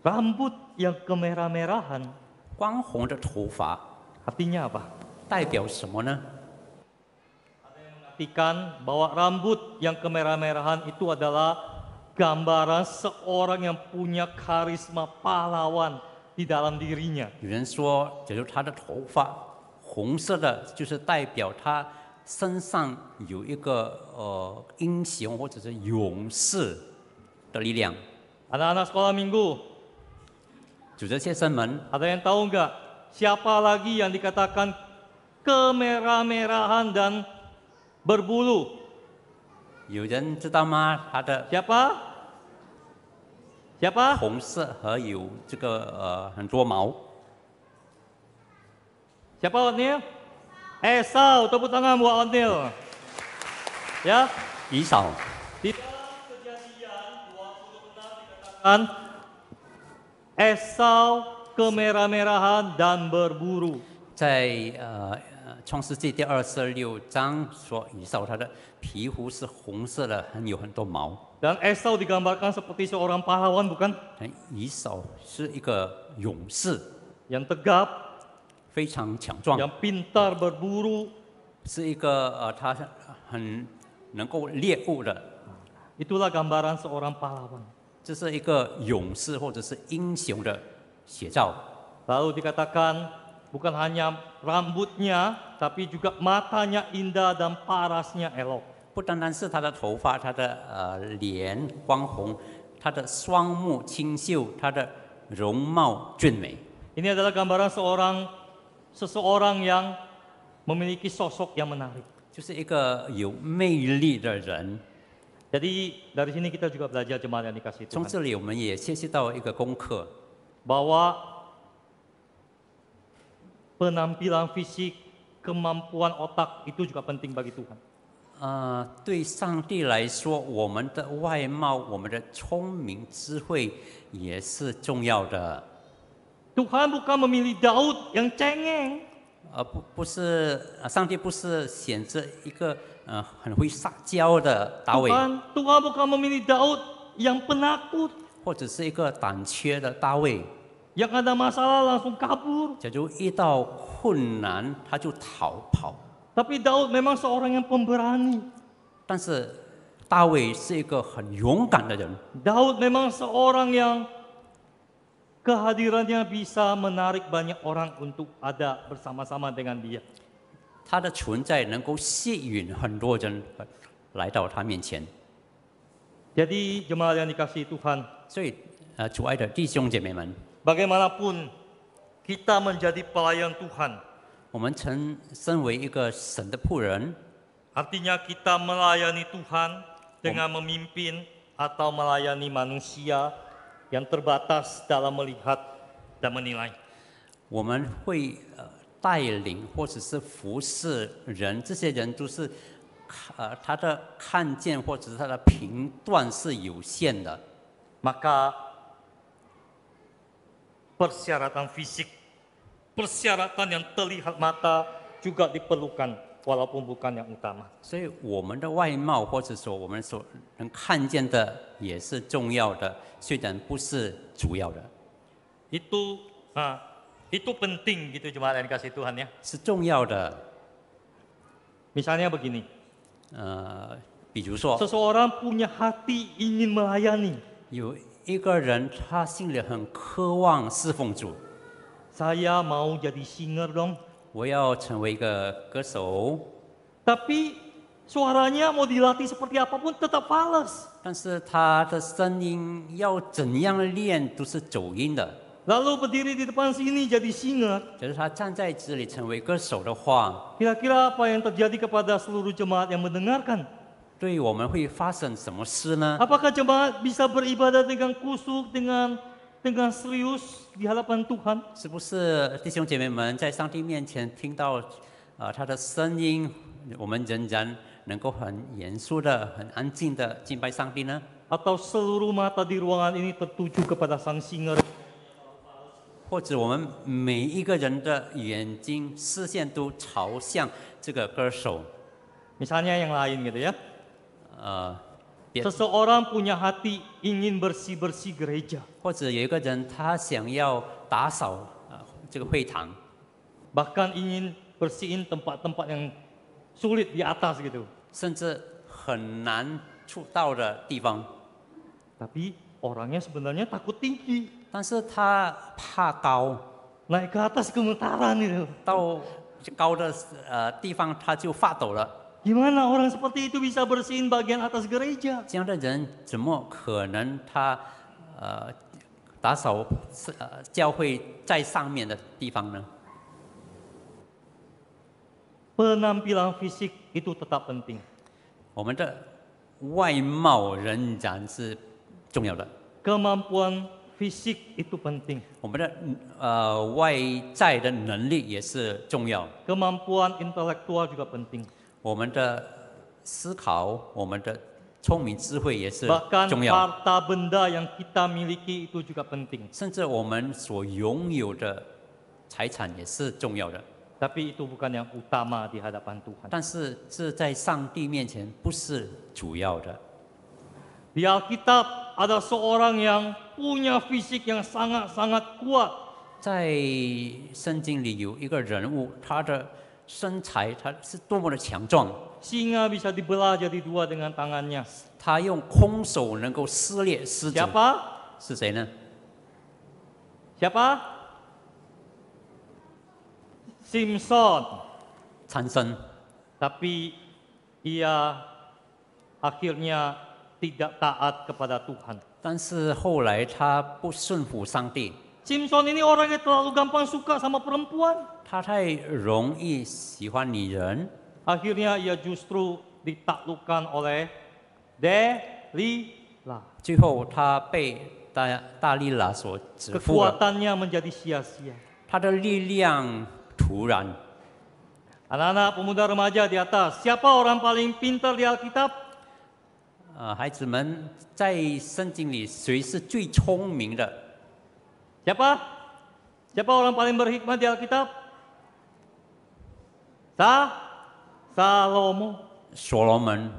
Rambut yang kemerah-merahan 光红的头发 artinya apa? 代表什么呢？ Artikan bahwa rambut yang kemerah-merahan itu adalah gambaran seorang yang punya karisma pahlawan di dalam dirinya. 有人说，假如他的头发红色的，就是代表他身上有一个英雄或者是勇士的力量。 Anak-anak sekolah minggu, 主的学生们， ada yang tahu nggak siapa lagi yang dikatakan kemerah-merahan dan berbulu? 有人知道吗？他的 Siapa? Siapa? 红色和有这个很多毛。 Siapa Otnil? Esau, tepuk tangan buat Otnil. Ya, 以扫， di dalam Kejadian 26 dikatakan Esau kemerah-merahan dan berburu. 在创世纪第26章说，以扫他的皮肤是红色的，有很多毛。 Dan Esau digambarkan seperti seorang pahlawan bukan? 以扫是一个勇士， Yang tegap, 非常强壮， yang pintar berburu. 是一个他很能够猎物的， Itulah gambaran seorang pahlawan. 这是一个勇士或者是英雄的写照。 Lalu dikatakan bukan hanya rambutnya, tapi juga matanya indah dan parasnya elok. 不单单是他的头发，他的脸光红，他的双目清秀，他的容貌俊美。 Ini adalah gambaran seseorang yang memiliki sosok yang menarik. 就是一个有魅力的人。 Jadi dari sini kita juga belajar jemaat yang dikasih 从 Tuhan. 这里我们也学习到一个功课， Bahwa penampilan fisik, kemampuan otak itu juga penting bagi Tuhan. 对上帝来说，我们的外貌、我们的聪明、智慧也是重要的。 Tuhan bukan memilih Daud yang cengeng. 不是上帝不是选择一个很会撒娇的大卫， Tuhan bukan memilih Daud yang penakut, 或者是一个胆怯的大卫。 yang ada masalah langsung kabur. 假如遇到困难，他就逃跑。 Tapi Daud memang seorang yang pemberani. 但是大卫是一个很勇敢的人， Daud memang seorang yang kehadirannya bisa menarik banyak orang untuk ada bersama-sama dengan dia. 他的存在能够吸引很多人来到他面前。 Jadi jemaat yang dikasihi Tuhan, 所以主爱的弟兄姐妹们， bagaimanapun kita menjadi pelayan Tuhan, 我们身为一个神的仆人， artinya kita melayani Tuhan dengan memimpin atau melayani manusia yang terbatas dalam melihat dan menilai. 我们会带领或者是服侍人，这些人都是他的看见或者是他的评断是有限的。 Maka persyaratan fisik, persyaratan yang terlihat mata juga diperlukan walaupun bukan yang utama. 所以我们的外貌或者说我们所能看见的也是重要的，虽然不是主要的， Itu penting gitu jemaat yang dikasih Tuhan ya. 是重要的。 Misalnya begini, 比如说 seseorang punya hati ingin melayani. 有一个人他心里很渴望侍奉主， Saya mau jadi singer dong. 我要成为一个歌手， Tapi suaranya mau dilatih seperti apapun tetap fals. 但是他的声音要怎样练都是走音的。 Lalu berdiri di depan sini jadi singer. 假如他站在这里成为歌手的话， Kira-kira apa yang terjadi kepada seluruh jemaat yang mendengarkan? 对我们会发生什么事呢？ Apakah jemaat bisa beribadah dengan kusuk, dengan serius di hadapan Tuhan? 是不是弟兄姐妹们在上帝面前听到他的声音，我们仍然能够很严肃的、很安静的敬拜上帝呢？ Atau seluruh mata di ruangan ini tertuju kepada sang singer? 或者我们每一个人的眼睛、视线都朝向这个歌手？ Misalnya yang lain gitu ya. 别 Seseorang punya hati ingin bersih-bersih gereja. 或者有一个人他想要打扫这个会堂， Bahkan ingin bersihin tempat-tempat yang sulit di atas gitu. 甚至很难触到的地方， Tapi orangnya sebenarnya takut tinggi. 但是他怕高， Naik ke atas gemetaran gitu. 到高的地方他就发抖了。 Gimana orang seperti itu bisa bersihin bagian atas gereja? 这样的人怎么可能他打扫教会在上面的地方呢？ Penampilan fisik itu tetap penting. 我们的外貌仍然是重要的， Kemampuan fisik itu penting. 我们的外在的能力也是重要， Kemampuan intelektual juga penting. 我们的思考，我们的聪明智慧也是 Bahkan 重要， harta benda yang kita miliki itu juga penting. 甚至我们所拥有的财产也是重要的。 Tapi itu bukan yang utama di hadapan Tuhan. 但是这在上帝面前不是主要的。 Di Alkitab ada seorang yang punya fisik yang sangat-sangat kuat. 在圣经里有一个人物，他的身材他是多么的强壮， Singa bisa dibelah jadi dua dengan tangannya. 他用空手能够撕裂狮子， Siapa? 是谁呢？ Siapa? Simpson. 参孙， Tapi ia akhirnya tidak taat kepada Tuhan. 但是后来他不顺服上帝， Simpson ini orang yang terlalu gampang suka sama perempuan. 他太容易喜欢女人， Akhirnya ia justru ditaklukkan oleh Delila. 最后他被大利拉所指服了， Kekuatannya menjadi sia-sia. 他的力量突然。 Anak-anak pemuda remaja di atas, siapa orang paling pintar di Alkitab? 孩子们在圣经里谁是最聪明的？ Siapa? Siapa orang paling berhikmat di Alkitab? Salomo. 所罗门。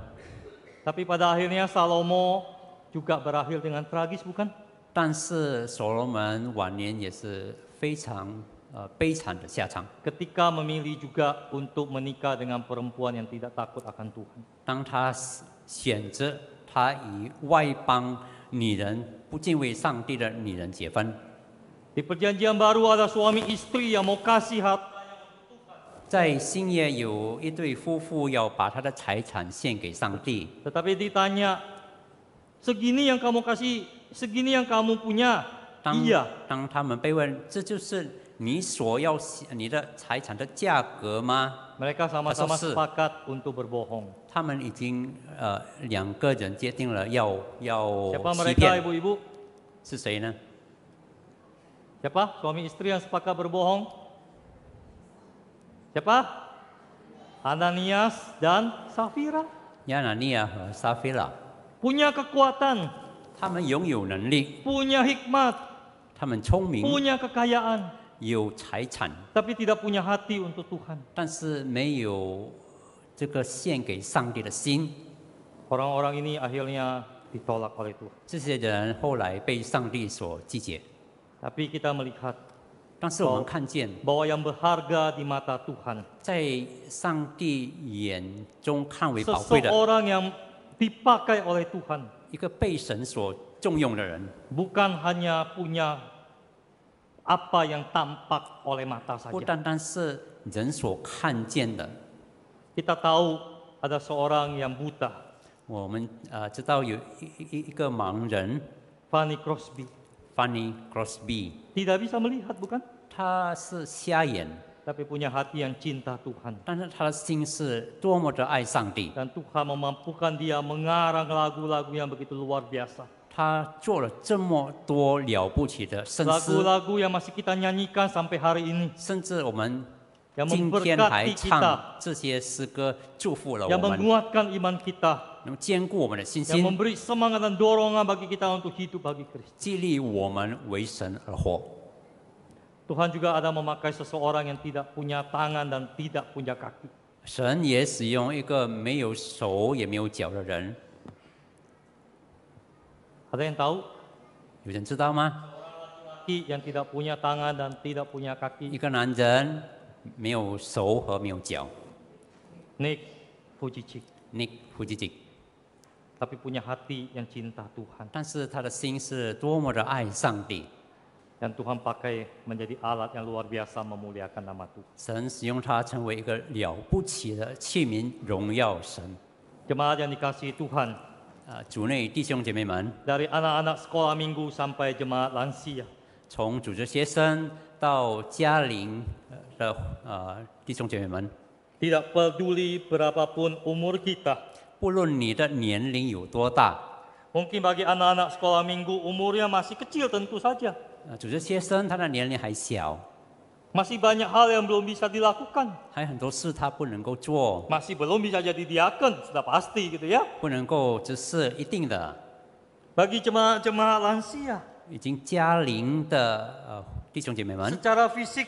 Tapi pada akhirnya Salomo juga berakhir dengan tragis, bukan? 但是所罗门晚年也是非常悲惨的下场。 Ketika memilih juga untuk menikah dengan perempuan yang tidak takut akan Tuhan. 当他选择他与外邦女人不敬畏上帝的女人结婚， Di perjanjian baru ada suami istri yang mau kasih harta. 在新约有一对夫妇要把他的财产献给上帝， Tetapi ditanya, segini yang kamu kasih, segini yang kamu punya. 当 Iya. 他们被问这就是你所要你的财产的价格吗？ Mereka sama-sama Pasal sepakat untuk berbohong. 他们已经两个人决定了要 Siapa 欺 mereka 骗， ibu-ibu? 是谁呢？ Siapa? Suami istri yang sepakat berbohong? Siapa? Ananias dan Safira. 亚拿尼亚和撒菲拉， Punya kekuatan, 他们拥有能力， punya hikmat, 他们聪明， punya kekayaan, 有财产， tapi tidak punya hati untuk Tuhan. 但是没有这个献给上帝的心。 Orang-orang ini akhirnya ditolak oleh Tuhan. 这些人后来被上帝所拒绝， Tapi kita melihat 但是我们看见， bahwa yang berharga di mata Tuhan, 在上帝眼中看为宝贵的 seseorang yang dipakai oleh Tuhan, 一个被神所重用的人， bukan hanya punya apa yang tampak oleh mata 不 saja. 单单是人所看见的。 Kita tahu ada seorang yang buta, 我们知道有一个盲人 Fanny Crosby, Fanny Crosby， tidak bisa melihat bukan? 他是瞎眼， Tapi punya hati yang cinta Tuhan. 但是他的心是多么的爱上帝， Dan Tuhan memampukan dia mengarang lagu-lagu yang begitu luar biasa. 他做了这么多了不起的圣诗， Lagu-lagu yang masih kita nyanyikan sampai hari ini. 甚至我们 Yang 今天还 memberkati 唱 kita, 这些诗歌，祝福了 yang 我们， menguatkan iman kita, 能坚固我们的信 yang 心， memberi semangat dan dorongan bagi kita untuk hidup bagi Kristus. 激励我们为神而活。 Tuhan juga ada memakai seseorang yang tidak punya tangan dan tidak punya kaki. 神也使用一个没有手也没有脚的人， Ada yang tahu? 有人知道吗？ Laki yang tidak punya tangan dan tidak punya 一 kaki. 个男人没有手和没有脚 Nick Fujicik. ，Nick Fujicik， Tapi punya hati yang cinta Tuhan. 但是他的心是多么的爱上帝， Dan Tuhan pakai menjadi alat yang luar biasa memuliakan nama Tuhan. 神使用他成为一个了不起的器皿，荣耀神。 Jemaat yang dikasihi Tuhan, 主内弟兄姐妹们， dari anak-anak sekolah minggu sampai jemaat lansia, 从组织学生到家庭的弟兄姐妹们， tidak peduli berapapun umur kita. 不论你的年龄有多大， Mungkin bagi anak-anak sekolah minggu umurnya masih kecil tentu saja. 组织学生他的年龄还小， Masih banyak hal yang belum bisa dilakukan. 还有很多事他不能够做， Masih belum bisa jadi diaken, sudah pasti gitu ya. 不能够只是一定的。 Bagi jemaat-jemaat lansia, 已经加龄的弟兄姐妹们， secara fisik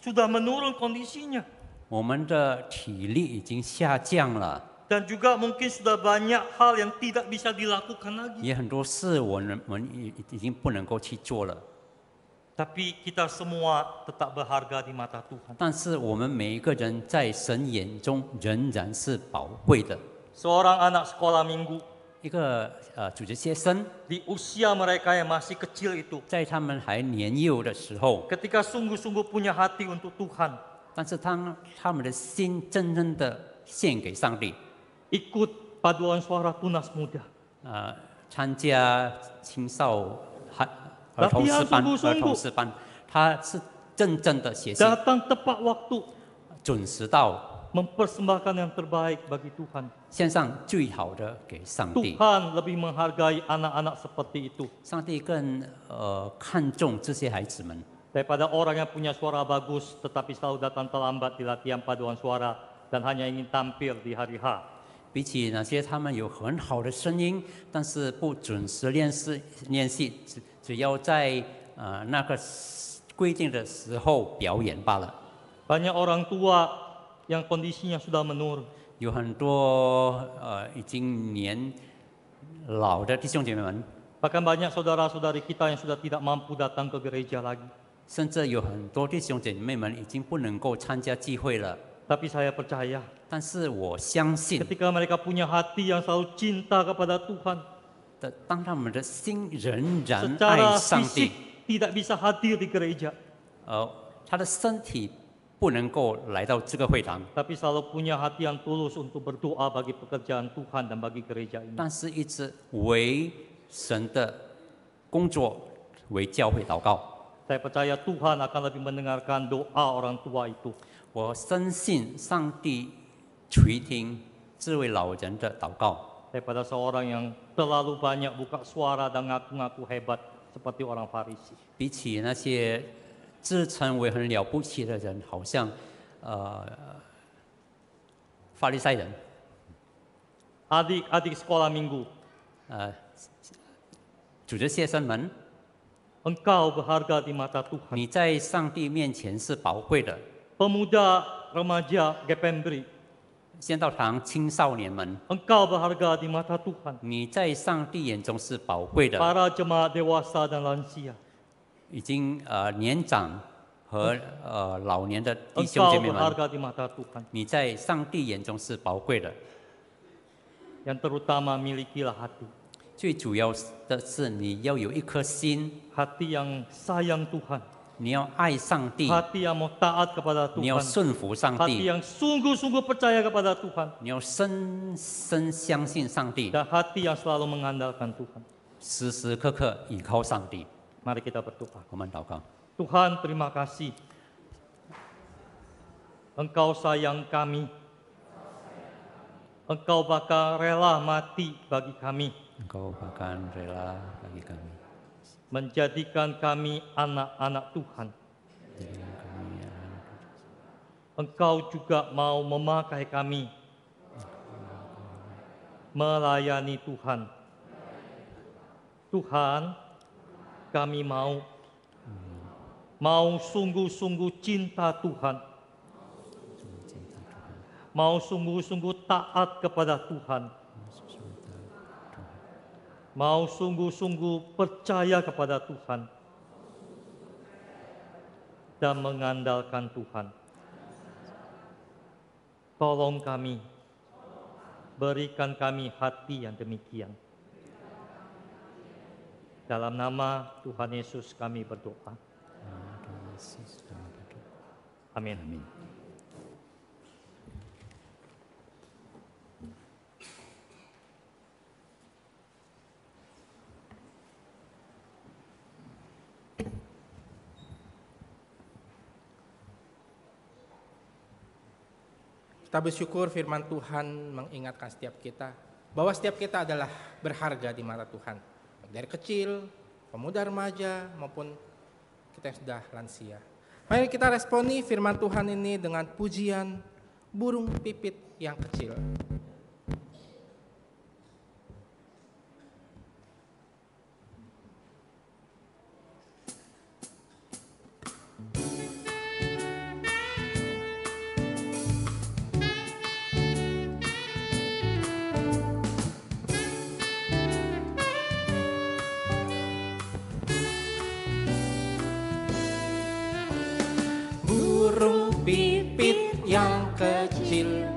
sudah menurun kondisinya. 我们的体力已经下降了， Dan juga mungkin sudah banyak hal yang tidak bisa dilakukan lagi. 也很多事我们已经不能够去做了。 Tapi kita semua tetap berharga di mata Tuhan. 但是我们每一个人在神眼中仍然是宝贵的。 Seorang anak sekolah minggu 一个组织学生， di usia mereka yang masih kecil itu, 在他们还年幼的时候， ketika sungguh-sungguh punya hati untuk Tuhan, 但是他们的心真正的献给上帝， ikut paduan suara tunas muda, 参加青少儿童诗班， Latihan sungguh-sungguh 儿童诗班，他是真正的学习， datang tepat waktu, 准时到， mempersembahkan yang terbaik bagi Tuhan. 献上最好的给上帝。 Tuhan lebih menghargai anak-anak seperti itu 上帝更看重这些孩子们， daripada orang yang punya suara bagus tetapi selalu datang terlambat di latihan paduan suara dan hanya ingin tampil di hari H. 比起那些他们有很好的声音，但是不准时练习，只要在那个规定的时候表演罢了。 Banyak orang tua yang kondisinya sudah menurun. 有很多已经年老的弟兄姐妹们， Bahkan banyak saudara-saudari kita yang sudah tidak mampu datang ke gereja lagi. 甚至有很多弟兄姐妹们已经不能够参加聚会了。 Tapi saya percaya 但是我相信， ketika mereka punya hati yang selalu cinta kepada Tuhan, 当他们的心仍然 secara 爱上 fisik 帝， tidak bisa hadir di gereja, 他的身体不能够来到这个会堂， tapi selalu punya hati yang tulus untuk berdoa bagi pekerjaan Tuhan dan bagi gereja ini. 但是一直为神的工作、为教会祷告。 Saya percaya Tuhan akan lebih mendengarkan doa orang tua itu. 我深信上帝垂听这位老人的祷告， Daripada seorang yang terlalu banyak buka suara dan ngaku-ngaku hebat seperti orang Farisi. 比起那些自称为很了不起的人，好像法利赛人， Adik-adik sekolah minggu, 组织学生们， engkau berharga di mata Tuhan. 你在上帝面前是宝贵的。 Pemuda, remaja, Gepembri, 先道堂青少年们， engkau berharga di mata Tuhan. 你在上帝眼中是宝贵的。 Para jemaat dewasa dan lansia, 已经年长和老年的弟兄 engkau 姐妹们， berharga di mata Tuhan. 你在上帝眼中是宝贵的。 Yang terutama milikilah hati. 最主要的是你要有一颗心， Hati yang sayang Tuhan. 你要爱上帝， Hati yang mau taat kepada 你要 Tuhan. 顺服上 Hati 帝， yang sungguh-sungguh percaya kepada Tuhan. 你要深深相信上帝， Dan hati yang selalu mengandalkan Tuhan. 时时刻刻倚靠上帝。 Mari kita berdoa. 我们祷告， Tuhan, terima kasih. Engkau sayang kami. Engkau bahkan rela mati bagi kami. Engkau bahkan rela bagi kami. Menjadikan kami anak-anak Tuhan. Engkau juga mau memakai kami. Melayani Tuhan. Tuhan, kami mau sungguh-sungguh cinta Tuhan. Mau sungguh-sungguh taat kepada Tuhan. Mau sungguh-sungguh percaya kepada Tuhan. Dan mengandalkan Tuhan. Tolong kami. Berikan kami hati yang demikian. Dalam nama Tuhan Yesus kami berdoa. Amin. Amin. Kita bersyukur firman Tuhan mengingatkan setiap kita bahwa setiap kita adalah berharga di mata Tuhan. Dari kecil, pemuda remaja maupun kita yang sudah lansia. Mari kita responi firman Tuhan ini dengan pujian burung pipit yang kecil. Burung pipit yang kecil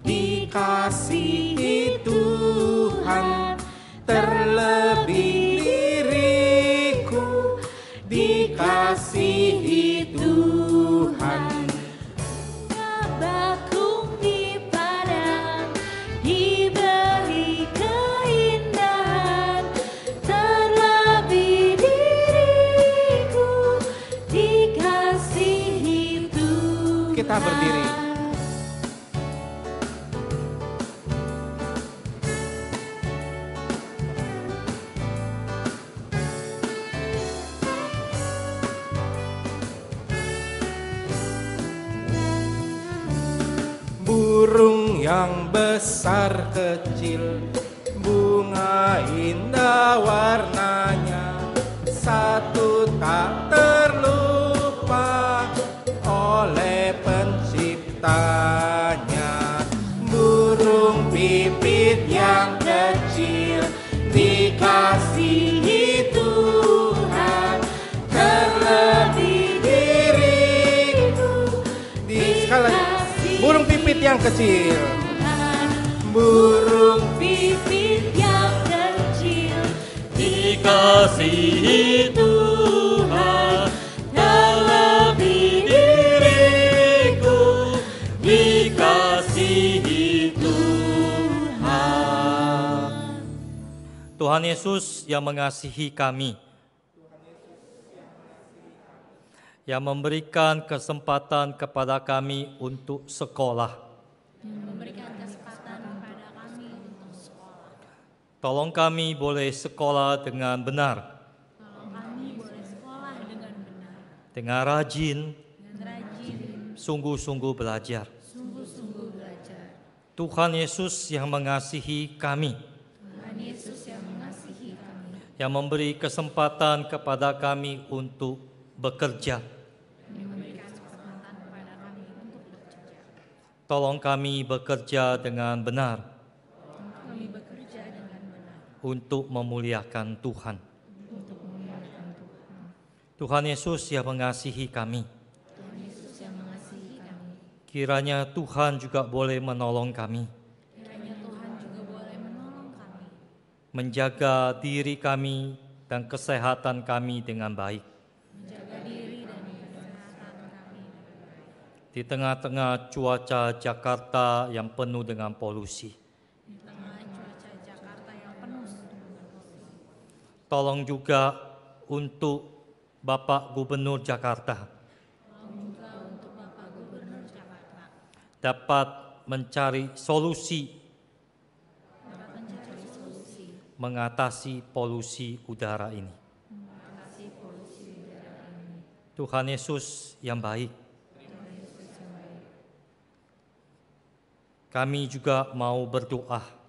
dikasihi Tuhan, terlebih diriku dikasihi Tuhan. Bakung di padang diberi keindahan, terlebih diriku dikasihi Tuhan. Kita berdiri. Burung yang besar kecil, bunga indah warnanya, satu tak terlupa oleh penciptanya. Burung pipit yang kecil dikasihi Tuhan, terlebih diriku sekali lagi. Burung pipit yang kecil, burung Pipit yang kecil Dikasihi Tuhan, terlebih diriku dikasihi Tuhan. Tuhan Yesus yang mengasihi kami, yang memberikan kesempatan kepada kami untuk sekolah. memberikan kesempatan kepada kami untuk sekolah. Tolong kami boleh sekolah dengan benar. Tolong kami dengan rajin, dengan rajin, sungguh-sungguh belajar. sungguh-sungguh belajar. Tuhan Yesus yang mengasihi kami, Tuhan Yesus yang mengasihi kami, yang memberi kesempatan kepada kami untuk bekerja. memberikan kesempatan kepada kami untuk bekerja. Tolong kami bekerja dengan benar Kami bekerja dengan benar untuk memuliakan Tuhan. untuk memuliakan Tuhan. Tuhan Yesus yang mengasihi kami, Tuhan Yesus yang mengasihi kami. kiranya Tuhan juga boleh menolong kami, Kiranya Tuhan juga boleh menolong kami, menjaga diri kami dan kesehatan kami dengan baik. menjaga diri dan kesehatan kami Di tengah-tengah cuaca Jakarta yang penuh dengan polusi, di tengah cuaca Jakarta yang penuh dengan polusi. tolong juga untuk Bapak Gubernur Jakarta Tolong juga untuk Bapak Gubernur Jakarta dapat mencari solusi dapat mencari solusi mengatasi polusi udara ini. mengatasi polusi udara ini. Tuhan Yesus yang baik, kami juga mau berdoa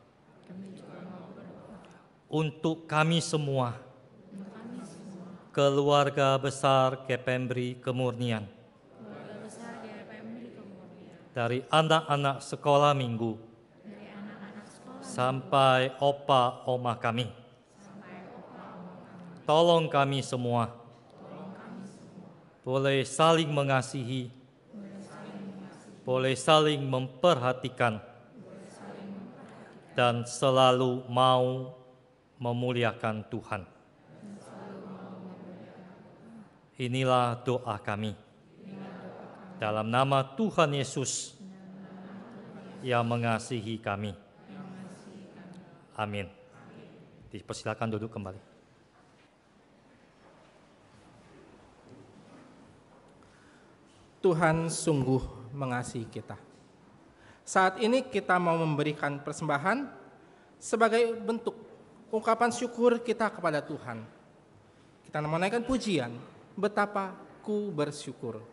untuk kami semua, keluarga besar Kepembri Kemurnian, Keluarga besar GPMRI Kemurnian, dari anak-anak sekolah minggu dari anak-anak sekolah sampai opa oma kami. Tolong kami semua boleh saling mengasihi, boleh saling memperhatikan, dan selalu mau memuliakan Tuhan. Inilah doa kami. Dalam nama Tuhan Yesus yang mengasihi kami. Amin. Dipersilakan duduk kembali. Tuhan sungguh mengasihi kita. Saat ini kita mau memberikan persembahan sebagai bentuk ungkapan syukur kita kepada Tuhan. Kita menaikkan pujian, betapa ku bersyukur.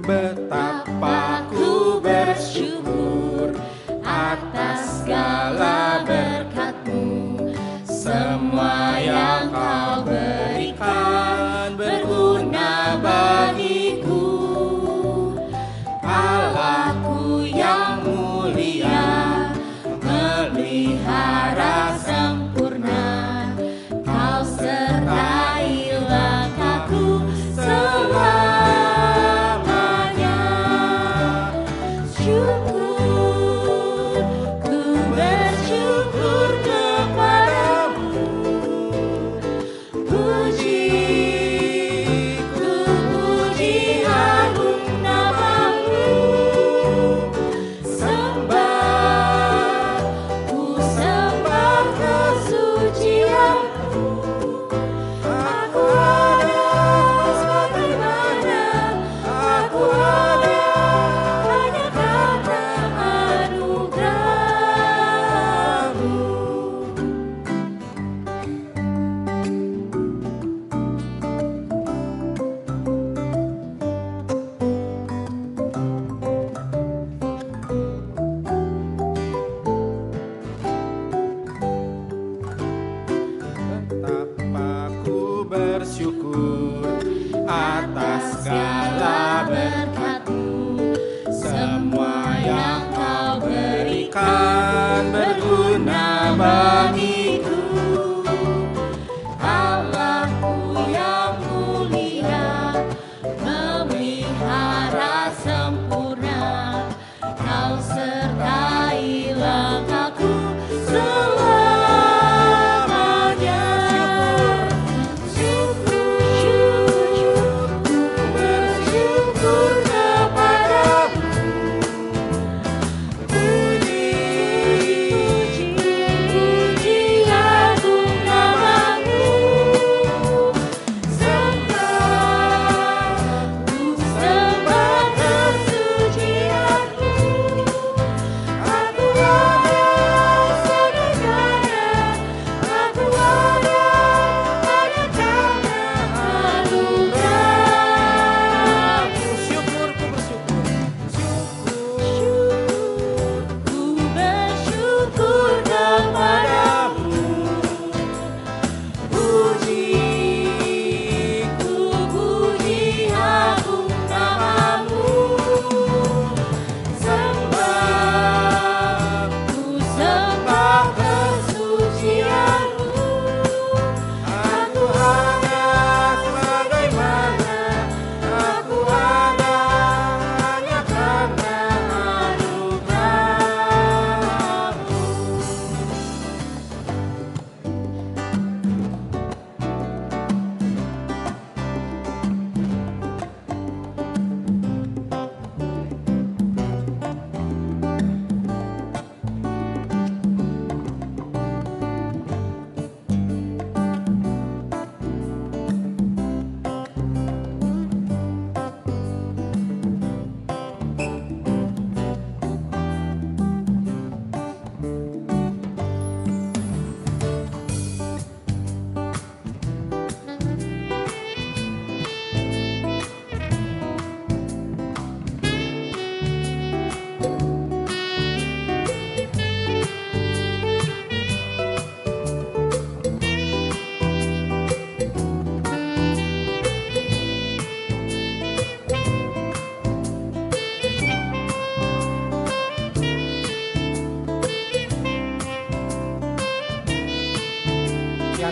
Betapa ku bersyukur atas segala berkat-Mu, semua yang Kau berikan berguna bagiku.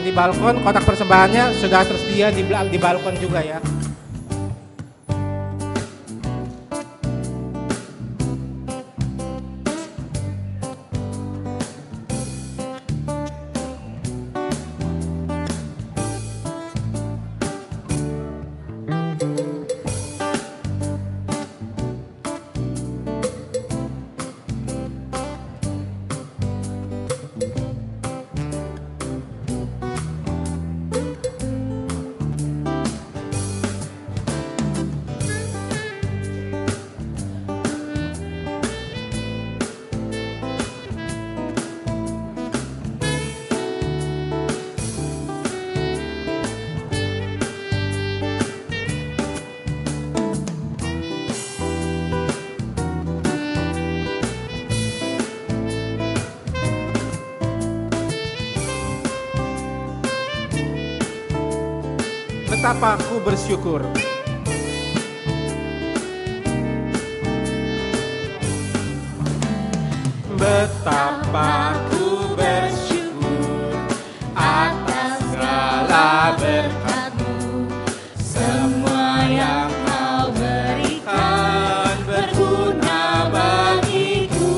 di balkon, kotak persembahannya sudah tersedia di balkon juga ya. Betapa aku bersyukur. Betapa aku bersyukur atas segala berkat-Mu. Semua yang Kau berikan berguna bagiku.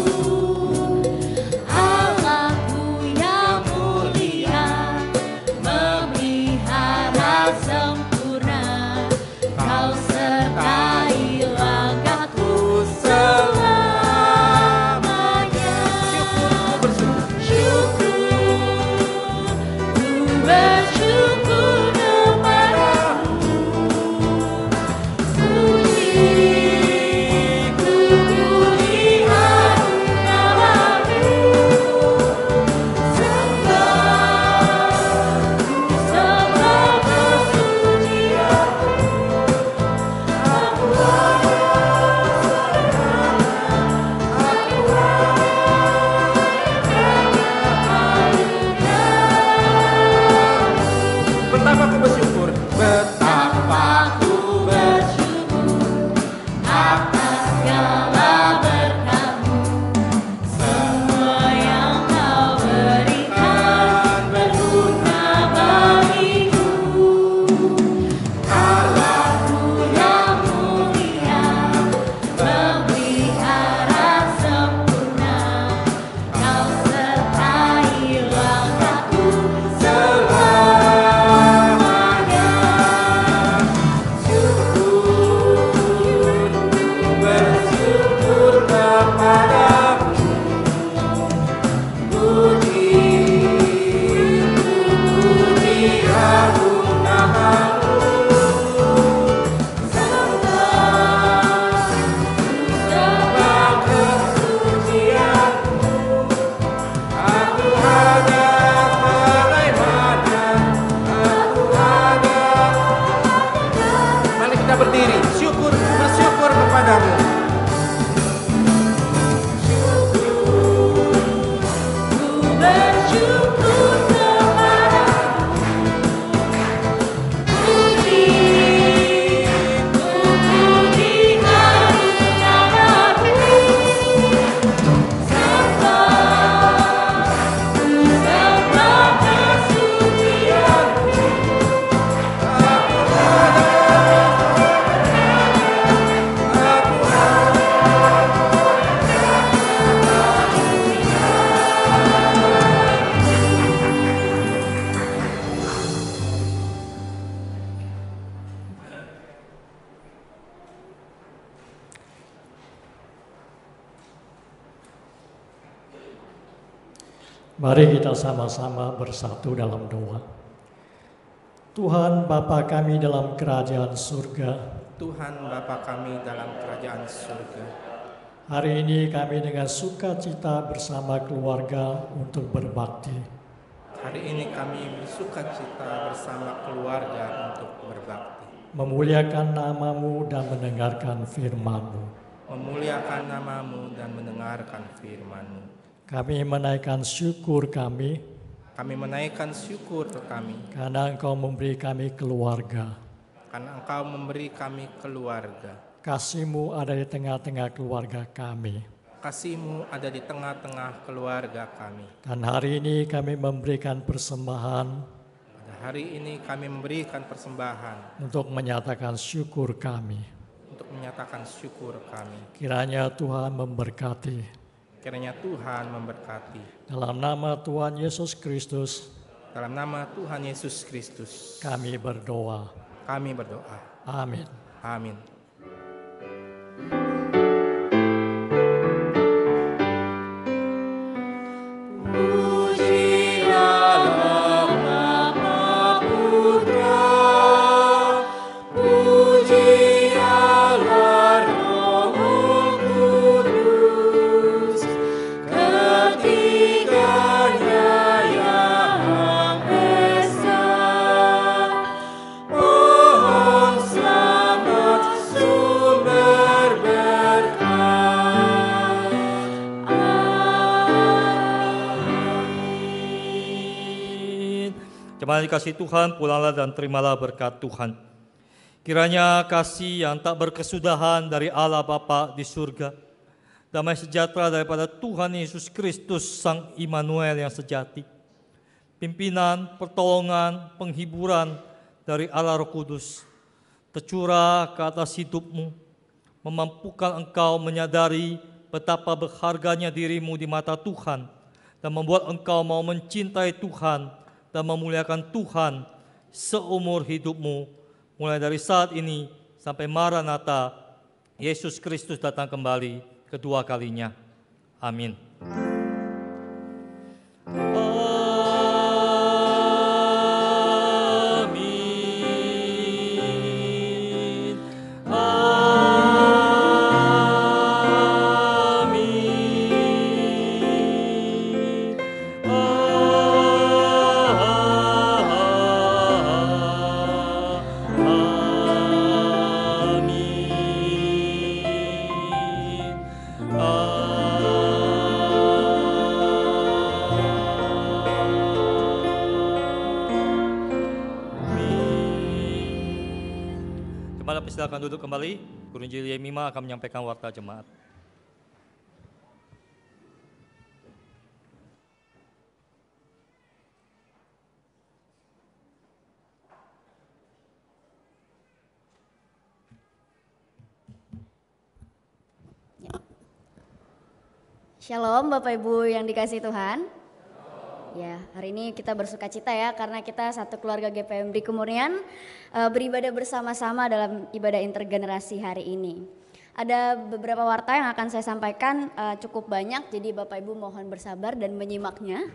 Allahku yang mulia, memelihara sempurna. Kau sertai langkahku selamanya. Syukur, ku bersyukur kepadamu. Pujiku lihat namamu. Sembah berpujian. Betapa aku bersyukur. Betapa aku bersyukur atas segala berkat-Mu. Semua yang Kau berikan berguna bagiku. Allahku yang mulia, memelihara sempurna. Kau sertai langkahku selamanya. Bersyukur kepadamu. Puji agung namamu. Sembah kesucianmu. Aku ada bagaimana. Aku ada. Mari kita berdiri. Bersyukur kepadamu. Ku bersyukur kepadamu. Puji agung namamu. Sembah kesucianmu. Mari kita sama-sama bersatu dalam doa. Tuhan Bapa kami dalam kerajaan surga, Tuhan Bapa kami dalam kerajaan surga. hari ini kami dengan sukacita bersama keluarga untuk berbakti. Hari ini kami bersukacita bersama keluarga untuk berbakti. Memuliakan namamu dan mendengarkan firman-Mu. Memuliakan namamu dan mendengarkan firman-Mu. Kami menaikkan syukur kami Kami menaikkan syukur kami karena Engkau memberi kami keluarga. karena Engkau memberi kami keluarga. Kasih-Mu ada di tengah-tengah keluarga kami. Kasih-Mu ada di tengah-tengah keluarga kami. Dan hari ini kami memberikan persembahan Hari ini kami memberikan persembahan untuk menyatakan syukur kami. untuk menyatakan syukur kami. Kiranya Tuhan memberkati. Kiranya Tuhan memberkati. Dalam nama Tuhan Yesus Kristus, Dalam nama Tuhan Yesus Kristus, kami berdoa. kami berdoa. Amin. Amin. Jemaat dikasihi Tuhan, pulanglah dan terimalah berkat Tuhan. Kiranya kasih yang tak berkesudahan dari Allah Bapa di surga, damai sejahtera daripada Tuhan Yesus Kristus Sang Immanuel yang sejati, pimpinan, pertolongan, penghiburan dari Allah Roh Kudus, tercurah ke atas hidupmu, memampukan engkau menyadari betapa berharganya dirimu di mata Tuhan, dan membuat engkau mau mencintai Tuhan dan memuliakan Tuhan seumur hidupmu, mulai dari saat ini sampai Maranatha, Yesus Kristus datang kembali kedua kalinya. Amin. Silakan duduk kembali. Guru Injil Yemima akan menyampaikan warta jemaat. Shalom Bapak Ibu yang dikasihi Tuhan. Ya, hari ini kita bersuka cita ya karena kita satu keluarga GPMD Kemurnian beribadah bersama-sama dalam ibadah intergenerasi hari ini. Ada beberapa warta yang akan saya sampaikan cukup banyak, jadi Bapak Ibu mohon bersabar dan menyimaknya.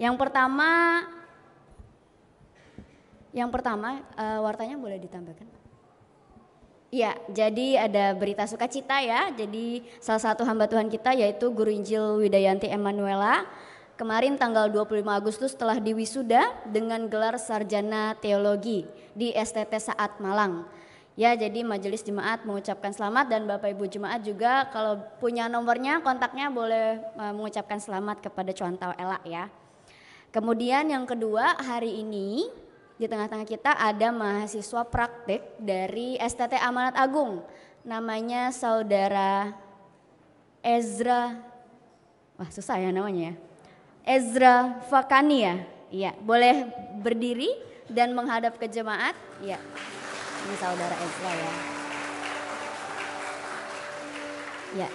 Yang pertama wartanya boleh ditambahkan? Ya, jadi ada berita sukacita ya. Jadi salah satu hamba Tuhan kita yaitu Guru Injil Widayanti Emanuela kemarin tanggal 25 Agustus telah diwisuda dengan gelar sarjana teologi di STT Saat Malang. Ya, jadi majelis jemaat mengucapkan selamat dan Bapak Ibu jemaat juga kalau punya nomornya, kontaknya boleh mengucapkan selamat kepada Cuantau Ela ya. Kemudian yang kedua, hari ini di tengah-tengah kita ada mahasiswa praktik dari STT Amanat Agung. Namanya Saudara Ezra, wah susah ya namanya ya. Ezra Fakania, ya, boleh berdiri dan menghadap ke jemaat, ya. Ini Saudara Ezra ya. Ya,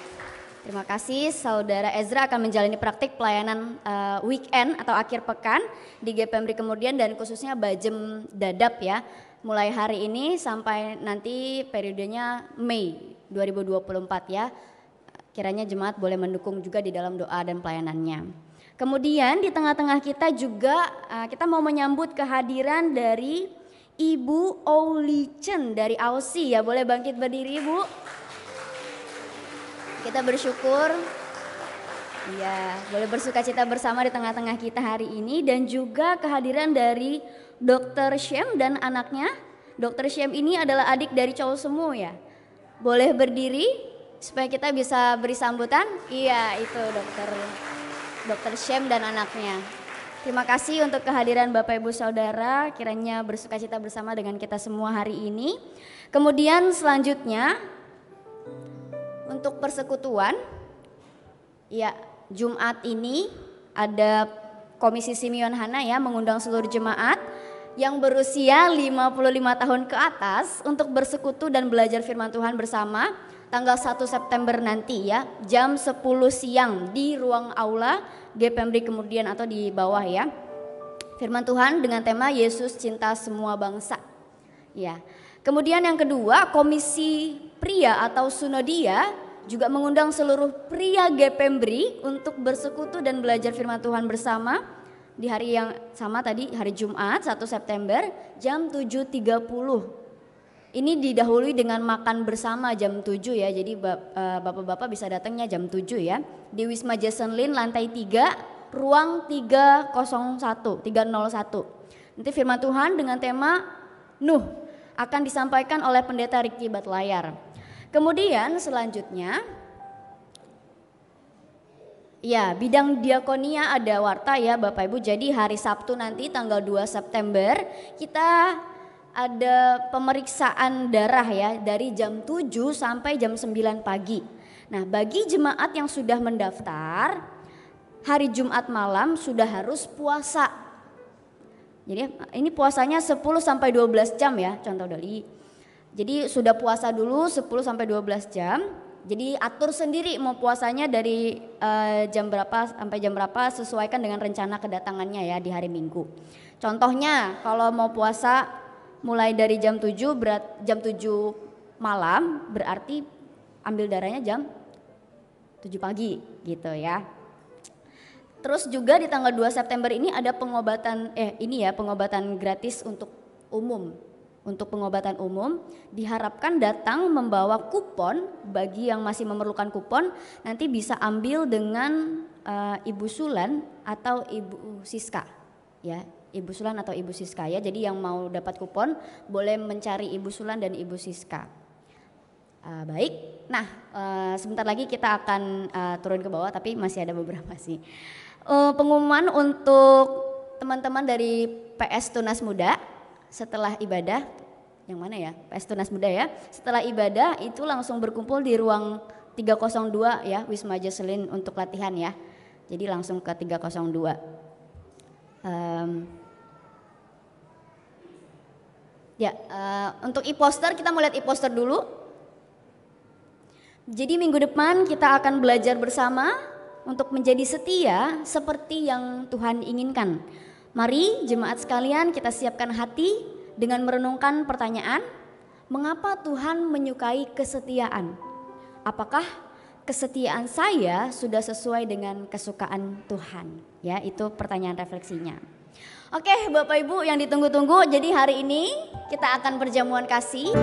terima kasih. Saudara Ezra akan menjalani praktik pelayanan weekend atau akhir pekan di GPMD Kemurnian dan khususnya Bajem Dadap ya. Mulai hari ini sampai nanti periodenya Mei 2024 ya. Kiranya jemaat boleh mendukung juga di dalam doa dan pelayanannya. Kemudian di tengah-tengah kita juga kita mau menyambut kehadiran dari Ibu Ouli Chen dari Aussie ya. Boleh bangkit berdiri Ibu. Kita bersyukur. Ya, boleh bersukacita bersama di tengah-tengah kita hari ini. Dan juga kehadiran dari Dr. Shem dan anaknya. Dr. Shem ini adalah adik dari cowok semua ya. Boleh berdiri supaya kita bisa beri sambutan. Iya, itu Dr. Shem dan anaknya. Terima kasih untuk kehadiran Bapak Ibu Saudara, kiranya bersukacita bersama dengan kita semua hari ini. Kemudian selanjutnya untuk persekutuan, ya Jumat ini ada Komisi Simeon Hana ya mengundang seluruh jemaat yang berusia 55 tahun ke atas untuk bersekutu dan belajar firman Tuhan bersama tanggal 1 September nanti ya, jam 10 siang di ruang aula GPMD kemudian atau di bawah ya. Firman Tuhan dengan tema Yesus cinta semua bangsa. Ya. Kemudian yang kedua, Komisi Pria atau Sunodia juga mengundang seluruh pria GPMBRI untuk bersekutu dan belajar firman Tuhan bersama di hari yang sama tadi, hari Jumat 1 September jam 7.30. Ini didahului dengan makan bersama jam 7 ya, jadi bapak-bapak bisa datangnya jam 7 ya. Di Wisma Jason Lin lantai 3, ruang 301. Nanti firman Tuhan dengan tema Nuh akan disampaikan oleh Pendeta Riki Batlayar. Kemudian selanjutnya, ya bidang diakonia ada warta ya Bapak Ibu. Jadi hari Sabtu nanti tanggal 2 September kita ada pemeriksaan darah ya dari jam 7 sampai jam 9 pagi. Nah bagi jemaat yang sudah mendaftar, hari Jumat malam sudah harus puasa. Jadi ini puasanya 10 sampai 12 jam ya, contoh Doli. Jadi sudah puasa dulu 10 sampai 12 jam. Jadi atur sendiri mau puasanya dari jam berapa sampai jam berapa, sesuaikan dengan rencana kedatangannya ya di hari Minggu. Contohnya kalau mau puasa mulai dari jam 7 malam berarti ambil darahnya jam 7 pagi gitu ya. Terus juga di tanggal 2 September ini ada pengobatan pengobatan gratis untuk umum. Untuk pengobatan umum diharapkan datang membawa kupon. Bagi yang masih memerlukan kupon nanti bisa ambil dengan Ibu Sulan atau Ibu Siska ya, Ibu Sulan atau Ibu Siska ya. Jadi yang mau dapat kupon boleh mencari Ibu Sulan dan Ibu Siska. Baik, nah sebentar lagi kita akan turun ke bawah tapi masih ada beberapa sih. Pengumuman untuk teman-teman dari PS Tunas Muda setelah ibadah, yang mana ya? PS Tunas Muda ya. Setelah ibadah itu langsung berkumpul di ruang 302 ya, Wisma Jaselin untuk latihan ya. Jadi langsung ke 302. Untuk e-poster kita mau lihat e-poster dulu. Jadi minggu depan kita akan belajar bersama untuk menjadi setia seperti yang Tuhan inginkan. Mari jemaat sekalian kita siapkan hati dengan merenungkan pertanyaan, mengapa Tuhan menyukai kesetiaan? Apakah kesetiaan saya sudah sesuai dengan kesukaan Tuhan? Ya, itu pertanyaan refleksinya. Oke, Bapak Ibu yang ditunggu-tunggu, jadi hari ini kita akan perjamuan kasih.